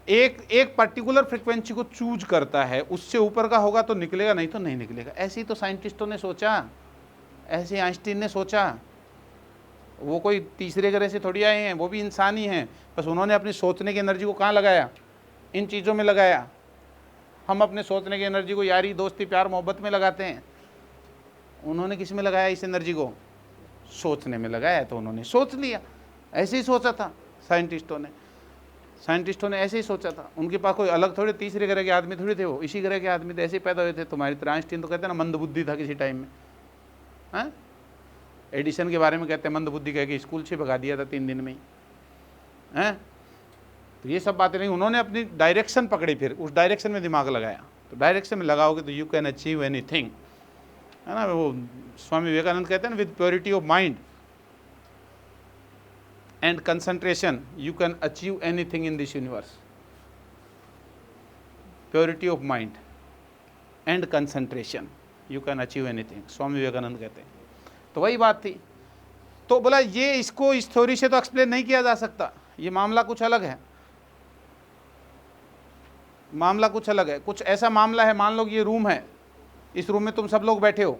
एक पर्टिकुलर फ्रीक्वेंसी को चूज करता है, उससे ऊपर का होगा तो निकलेगा, नहीं तो नहीं निकलेगा। ऐसे ही तो साइंटिस्टों ने सोचा, ऐसे आइंस्टीन ने सोचा। वो कोई तीसरे ग्रह से थोड़ी आए हैं, वो भी इंसान ही हैं, बस उन्होंने अपनी सोचने की एनर्जी को कहाँ लगाया, इन चीज़ों में लगाया। हम अपने सोचने की एनर्जी को यारी दोस्ती प्यार मोहब्बत में लगाते हैं, उन्होंने किस में लगाया इस एनर्जी को, सोचने में लगाया, तो उन्होंने सोच लिया। ऐसे ही सोचा था साइंटिस्टों ने ऐसे ही सोचा था। उनके पास कोई अलग थोड़े तीसरे ग्रह के आदमी थोड़ी थे, वो इसी ग्रह के आदमी थे, ऐसे ही पैदा हुए थे। तुम्हारी तरह आइंस्टीन तो कहते हैं ना मंदबुद्धि था किसी टाइम में, हाँ। एडिसन के बारे में कहते हैं मंदबुद्धि, कह के स्कूल से भगा दिया था 3 दिन में ही, हैं। तो ये सब बातें नहीं, उन्होंने अपनी डायरेक्शन पकड़ी, फिर उस डायरेक्शन में दिमाग लगाया। तो डायरेक्शन में लगाओगे तो यू कैन अचीव एनीथिंग, है ना। वो स्वामी विवेकानंद कहते हैं ना, with purity of mind and concentration you can achieve anything in this universe. Purity of mind and concentration you can achieve anything, Swami Vivekananda कहते हैं। तो वही बात थी। तो बोला ये इसको इस थ्योरी से तो एक्सप्लेन नहीं किया जा सकता, ये मामला कुछ अलग है, मामला कुछ अलग है। कुछ ऐसा मामला है, मान लो कि ये रूम है, इस रूम में तुम सब लोग बैठे हो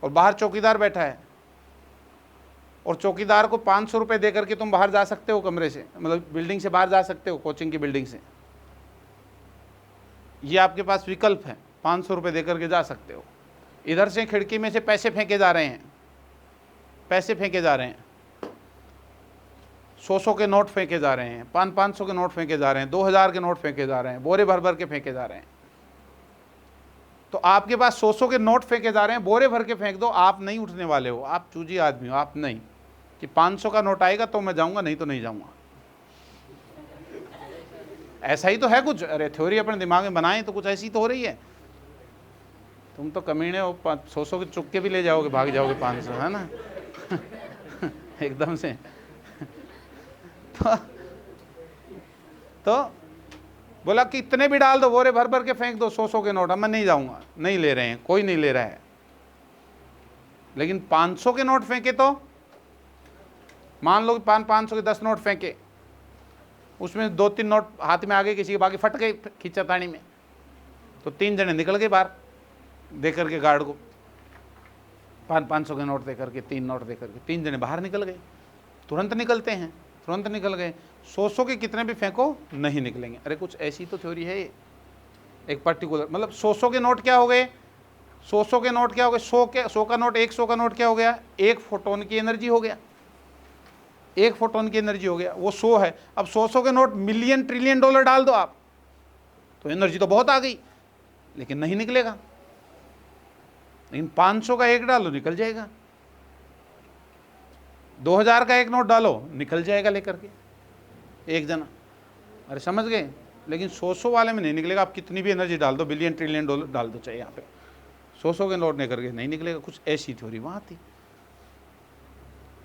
और बाहर चौकीदार बैठा है, और चौकीदार को 500 रुपये दे करके तुम बाहर जा सकते हो कमरे से, मतलब बिल्डिंग से बाहर जा सकते हो, कोचिंग की बिल्डिंग से। ये आपके पास विकल्प है, 500 रुपये दे करके जा सकते हो। इधर से खिड़की में से पैसे फेंके जा रहे हैं, पैसे फेंके जा रहे हैं, 100 के नोट फेंके जा रहे हैं, 500 के नोट फेंके जा रहे हैं, 2000 के नोट फेंके जा रहे हैं, बोरे भर भर के फेंके जा रहे हैं। तो आपके पास 100 के नोट फेंके जा रहे हैं, बोरे भर के फेंक दो, आप नहीं उठने वाले हो, आप चूजी आदमी हो, आप नहीं कि 500 का नोट आएगा तो मैं जाऊंगा, नहीं तो नहीं जाऊंगा। ऐसा ही तो है कुछ। अरे थ्योरी अपने दिमाग में बनाए तो कुछ ऐसी तो हो रही है। तुम तो कमीने हो, 100 के चुक्के भी ले जाओगे, भाग जाओगे 500, है ना एकदम से। तो बोला कि इतने भी डाल दो, बोरे भर भर के फेंक दो 100 के नोट, मैं नहीं जाऊंगा। नहीं ले रहे हैं, कोई नहीं ले रहा है। लेकिन 500 के नोट फेंके तो मान लो कि 500 के 10 नोट फेंके, उसमें 2-3 नोट हाथ में आ गए किसी के, बाकी फट गए खींचातानी में, तो 3 जने निकल गए बाहर दे करके गार्ड को 500 के नोट दे करके, 3 नोट दे करके 3 जने बाहर निकल गए। तुरंत निकलते हैं, तुरंत निकल गए। 100 के कितने भी फेंको नहीं निकलेंगे। अरे कुछ ऐसी तो थ्योरी है एक पर्टिकुलर, मतलब 100 के नोट क्या हो गए, 100 के नोट क्या हो गए, 100 का नोट, 100 का नोट क्या हो गया, 1 फोटोन की एनर्जी हो गया, 1 फोटोन की एनर्जी हो गया, वो 100 है। अब 100 के नोट मिलियन ट्रिलियन डॉलर डाल दो आप, तो एनर्जी तो बहुत आ गई, लेकिन नहीं निकलेगा। लेकिन 500 का एक डालो निकल जाएगा, 2000 का एक नोट डालो निकल जाएगा लेकर के एक जना। अरे समझ गए। लेकिन 100 वाले में नहीं निकलेगा, आप कितनी भी एनर्जी डाल दो, बिलियन ट्रिलियन डॉलर डाल दो चाहे यहाँ पे, 100 के नोट लेकर के नहीं निकलेगा। कुछ ऐसी थ्योरी वहाँ थी,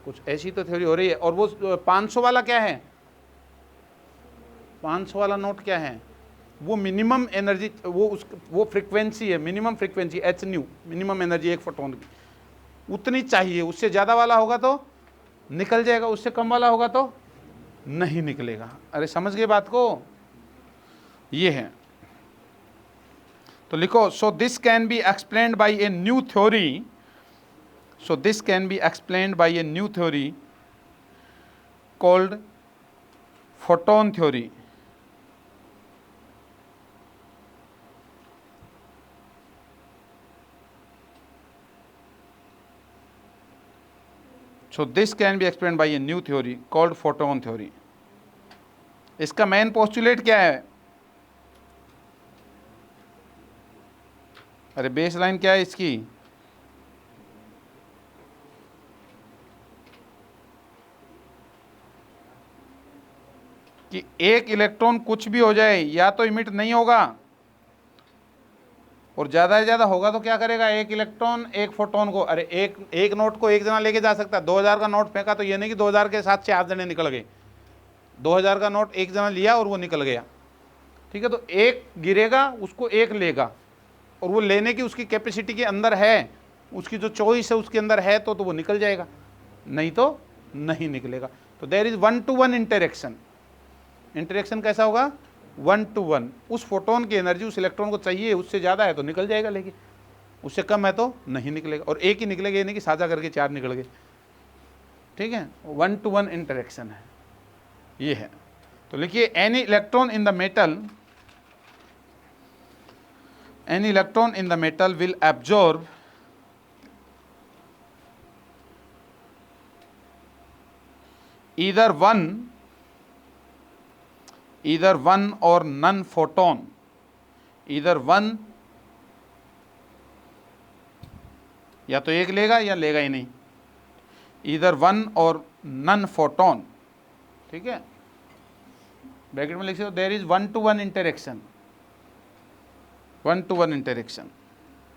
कुछ ऐसी तो थ्योरी हो रही है। और वो 500 वाला क्या है, 500 वाला नोट क्या है, वो मिनिमम एनर्जी, वो फ्रीक्वेंसी है, minimum frequency h new, minimum energy 1 photon की उतनी चाहिए। उससे ज़्यादा वाला होगा तो निकल जाएगा, उससे कम वाला होगा तो नहीं निकलेगा। अरे समझ गए बात को, ये है। तो लिखो, so this can be explained bye a new theory, so this can be explained bye a new theory called photon theory. So this can be explained by a new theory called photon theory. इसका मेन पोस्टुलेट क्या है? अरे बेसलाइन क्या है इसकी? कि एक इलेक्ट्रॉन कुछ भी हो जाए या तो इमिट नहीं होगा, और ज़्यादा से ज़्यादा होगा तो क्या करेगा? एक इलेक्ट्रॉन एक फोटोन को, अरे एक नोट को एक जना लेके जा सकता है। 2000 का नोट फेंका तो ये नहीं कि 2000 के साथ 4 जने निकल गए। 2000 का नोट एक जना लिया और वो निकल गया, ठीक है। तो एक गिरेगा, उसको एक लेगा, और वो लेने की उसकी कैपेसिटी के अंदर है, उसकी जो चॉइस है उसके अंदर है, तो वो निकल जाएगा, नहीं तो नहीं निकलेगा। तो there is 1-to-1 interaction. Interaction कैसा होगा? 1-to-1। उस फोटोन की एनर्जी उस इलेक्ट्रॉन को चाहिए, उससे ज़्यादा है तो निकल जाएगा, लेकिन उससे कम है तो नहीं निकलेगा। और एक ही निकलेगा, ये नहीं कि साझा करके 4 निकल गए, ठीक है। 1-to-1 इंटरेक्शन है, ये है। तो लिखिए, any electron in the metal, any electron in the metal will absorb either one or none photon, either one, या तो एक लेगा या लेगा ही नहीं, either one or none photon, ठीक है। ब्रैकेट में लिख सकते हो, there is 1-to-1 interaction, 1-to-1 interaction.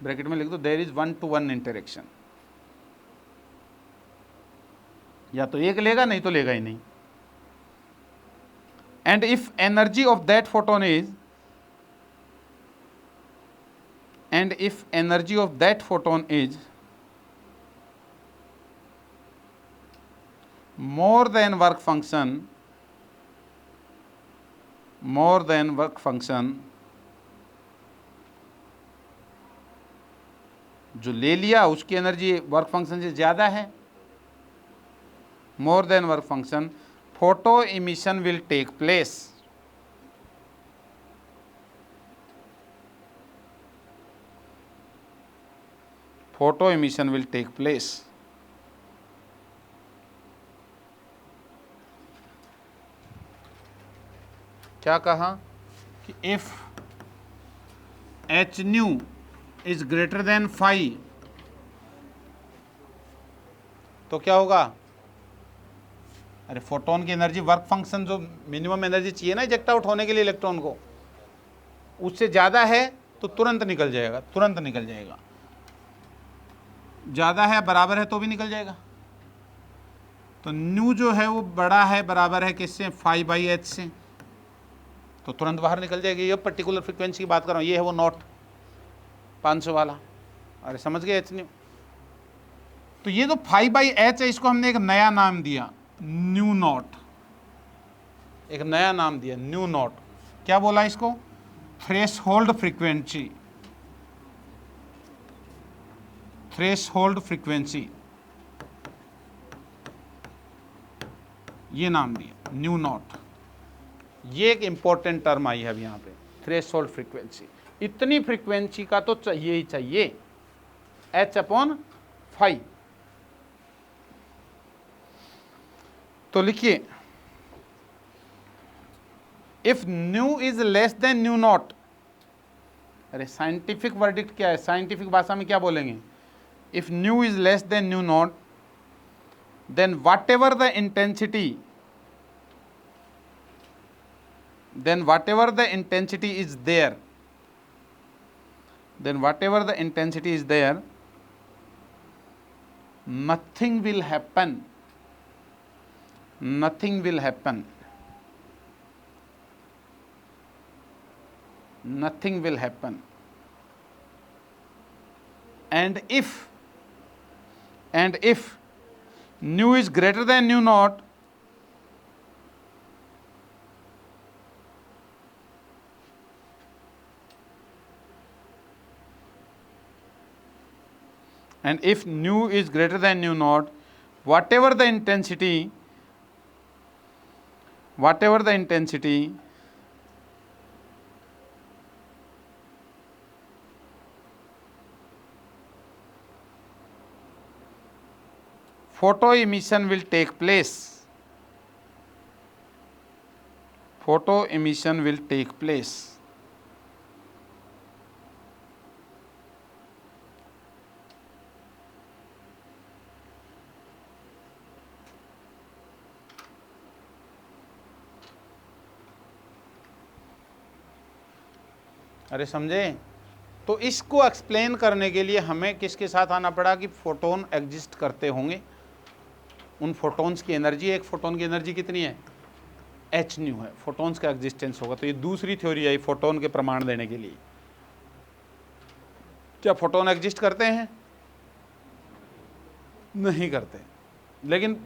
Bracket में लिख दो, देयर इज 1-to-1 इंटरेक्शन। या तो एक लेगा, नहीं तो लेगा ही नहीं। And if energy of that photon is, and if energy of that photon is more than work function, more than work function, जो ले लिया उसकी एनर्जी वर्क फंक्शन से ज़्यादा है, more than work function, photo emission will take place. Photo emission will take place. क्या कहा? कि if H nu is greater than 5, तो क्या होगा? अरे फोटोन की एनर्जी वर्क फंक्शन, जो मिनिमम एनर्जी चाहिए ना इजेक्ट आउट होने के लिए इलेक्ट्रॉन को, उससे ज़्यादा है तो तुरंत निकल जाएगा, तुरंत निकल जाएगा। ज़्यादा है, बराबर है तो भी निकल जाएगा। तो न्यू जो है वो बड़ा है, बराबर है किससे? 5/h से, तो तुरंत बाहर निकल जाएगी। ये पर्टिकुलर फ्रिक्वेंसी की बात कर रहा हूँ, ये है वो नॉट 500 वाला। अरे समझ गए एच न्यू। तो ये जो 5/h है, इसको हमने एक नया नाम दिया, न्यू नॉट। एक नया नाम दिया, न्यू नॉट। क्या बोला इसको? थ्रेशहोल्ड फ्रीक्वेंसी, थ्रेशहोल्ड फ्रीक्वेंसी, ये नाम दिया न्यू नॉट। ये एक इंपॉर्टेंट टर्म आई है अब यहाँ पे, थ्रेशहोल्ड फ्रीक्वेंसी। इतनी फ्रीक्वेंसी का तो चाहिए ही चाहिए, h/5। तो लिखिए, if nu is less than nu not, अरे साइंटिफिक वर्डिक्ट क्या है? साइंटिफिक भाषा में क्या बोलेंगे? If nu is less than nu not, then whatever the intensity, then whatever the intensity is there, then whatever the intensity is there, nothing will happen, nothing will happen, nothing will happen. And if new is greater than nu not and if nu is greater than nu naught, whatever the intensity photo emission will take place. Photo emission will take place. अरे समझे? तो इसको एक्सप्लेन करने के लिए हमें किसके साथ आना पड़ा कि फोटोन एग्जिस्ट करते होंगे, उन फोटोन्स की एनर्जी, एक फोटोन की एनर्जी कितनी है, एच न्यू है, फोटोन्स का एग्जिस्टेंस होगा। तो ये दूसरी थ्योरी आई फोटोन के प्रमाण देने के लिए। क्या फोटोन एग्जिस्ट करते हैं? नहीं करते। लेकिन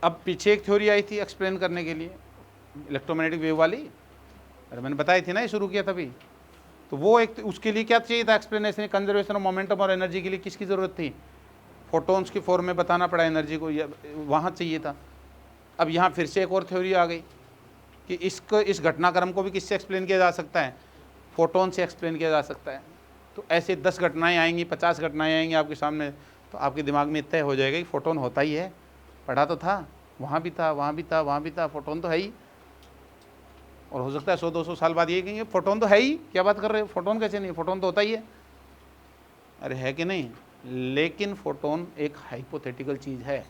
अब पीछे एक थ्योरी आई थी एक्सप्लेन करने के लिए, इलेक्ट्रोमैग्नेटिक वेव वाली, अरे मैंने बताई थी ना, ये शुरू किया तभी। तो वो एक, उसके लिए क्या चाहिए था एक्सप्लेनेशन, कंजर्वेशन ऑफ मोमेंटम और एनर्जी के लिए किसकी ज़रूरत थी, फोटोन्स की फॉर्म में बताना पड़ा एनर्जी को, वहाँ चाहिए था। अब यहाँ फिर से एक और थ्योरी आ गई कि इस घटनाक्रम को भी किससे एक्सप्लेन किया जा सकता है, फोटोन से एक्सप्लेन किया जा सकता है। तो ऐसे 10 घटनाएँ आएंगी, 50 घटनाएँ आएंगी आपके सामने, तो आपके दिमाग में तय हो जाएगा कि फोटोन होता ही है, पढ़ा तो था, वहाँ भी था, वहाँ भी था, वहाँ भी था, फोटोन तो है ही। और हो सकता है 100-200 साल बाद ये कहेंगे फोटोन तो है ही, क्या बात कर रहे हो, फोटोन कैसे नहीं, फोटोन तो होता ही है। अरे है कि नहीं? लेकिन फोटोन एक हाइपोथेटिकल चीज़ है,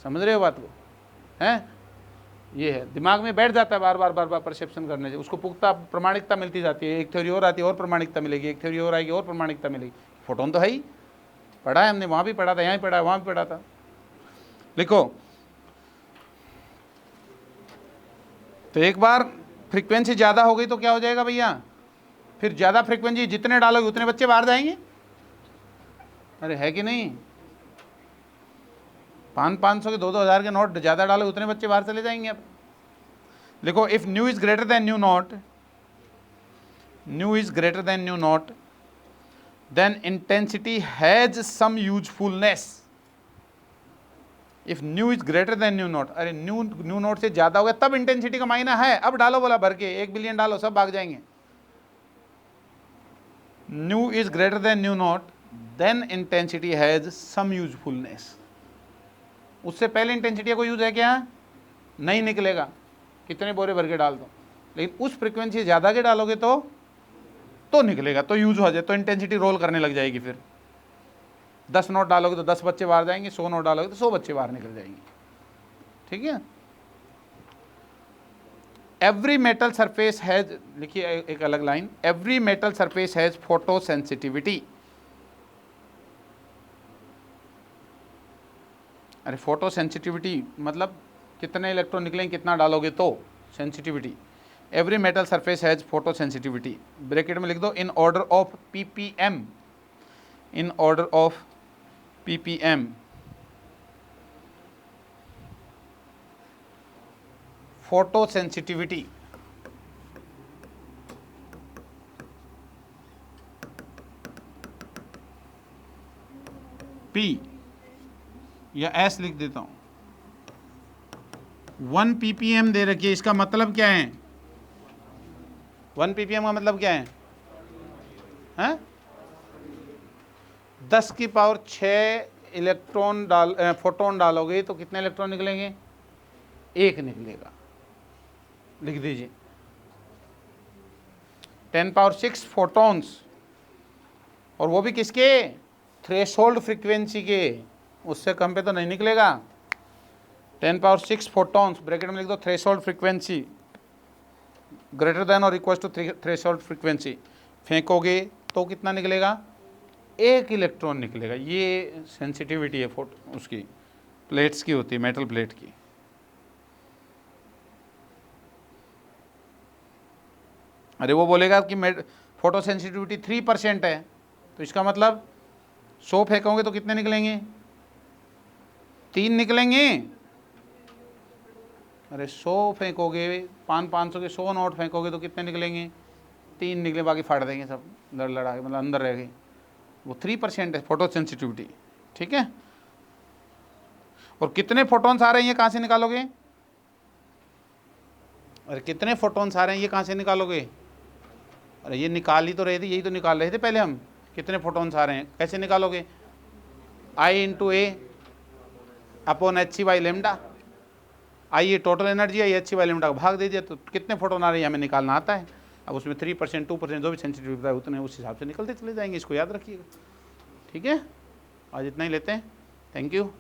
समझ रहे हो बात को? हैं, ये है, दिमाग में बैठ जाता है बार बार परसेप्शन करने से, उसको पुख्ता प्रमाणिकता मिलती जाती है। एक थ्योरी और आती है और प्रमाणिकता मिलेगी, एक थ्योरी और आएगी और प्रमाणिकता मिलेगी। फोटोन तो है ही, पढ़ा है हमने, वहाँ भी पढ़ा था, यहाँ भी पढ़ा है, वहाँ भी पढ़ा था। लिखो, तो एक बार फ्रीक्वेंसी ज़्यादा हो गई तो क्या हो जाएगा भैया, फिर ज़्यादा फ्रीक्वेंसी जितने डालोगे उतने बच्चे बाहर जाएंगे। अरे है कि नहीं? 500 के 2-2 हज़ार के नोट ज़्यादा डालोगे उतने बच्चे बाहर चले जाएंगे। अब लिखो, if nu is greater than nu not, nu is greater than nu not, then intensity has some usefulness. If nu is greater than nu not, अरे न्यू नॉट से ज़्यादा हो गया तब इंटेंसिटी का मायना है। अब डालो बोला भर के, 1 बिलियन डालो, सब भाग जाएंगे। Nu is greater than nu not, then intensity has some usefulness. उससे पहले इंटेंसिटी का कोई यूज है क्या? नहीं निकलेगा, कितने बोरे भर के डाल दो। लेकिन उस फ्रिक्वेंसी ज़्यादा के डालोगे तो निकलेगा, तो यूज हो जाए, तो इंटेंसिटी रोल करने लग जाएगी। फिर 10 नोट डालोगे तो 10 बच्चे बाहर जाएंगे, 100 नोट डालोगे तो 100 बच्चे बाहर निकल जाएंगे। ठीक है? एवरी मेटल सरफेस हैज, लिखिए एक अलग line, every metal surface has photo sensitivity. अरे फोटो सेंसिटिविटी मतलब कितने इलेक्ट्रॉन निकलेंगे, कितना डालोगे तो sensitivity. Every metal surface has photo sensitivity, bracket में लिख दो, in order of ppm, in order of ppm, photo sensitivity. P या S लिख देता हूं, 1 ppm दे रखिए। इसका मतलब क्या है? 1 ppm का मतलब क्या है? हैं? 10 की पावर 6 इलेक्ट्रॉन फोटोन डालोगे तो कितने इलेक्ट्रॉन निकलेंगे? 1 निकलेगा, लिख दीजिए। 10 पावर 6 फोटॉन्स, और वो भी किसके? थ्रेशोल्ड फ्रीक्वेंसी के, उससे कम पे तो नहीं निकलेगा। 10 पावर 6 फोटॉन्स, ब्रैकेट में लिख दो, थ्रेशोल्ड फ्रीक्वेंसी ग्रेटर देन और इक्वल टू थ्रेशोल्ड फ्रीक्वेंसी। फेंकोगे तो कितना निकलेगा? 1 इलेक्ट्रॉन निकलेगा। ये सेंसिटिविटी है फोटो उसकी, प्लेट्स की होती है, मेटल प्लेट की। अरे वो बोलेगा कि फोटो सेंसिटिविटी 3% है, तो इसका मतलब 100 फेंकोगे तो कितने निकलेंगे? 3 निकलेंगे। अरे 100 फेंकोगे, 500 के 100 नोट फेंकोगे तो कितने निकलेंगे? 3 निकले, बाकी फाड़ देंगे सब लड़ा के, मतलब अंदर रह गई। वो 3% है फोटो सेंसिटिविटी, ठीक है। और कितने फोटोन्स आ रहे हैं ये कहाँ से निकालोगे? अरे कितने फोटोन्स आ रहे हैं ये कहाँ से निकालोगे? अरे ये निकाल ही तो रहे थे, यही तो निकाल रहे थे पहले हम, कितने फोटोन्स आ रहे हैं, कैसे निकालोगे? I × A upon H/λ। आई ये टोटल एनर्जी है, H/λ का भाग दे दिया तो कितने फोटोन आ रहे हैं हमें निकालना आता है। अब उसमें 3%, 2% जो भी सेंसिटिविटी है उतने उस हिसाब से निकलते चले जाएंगे, इसको याद रखिएगा, ठीक है। आज इतना ही लेते हैं, थैंक यू।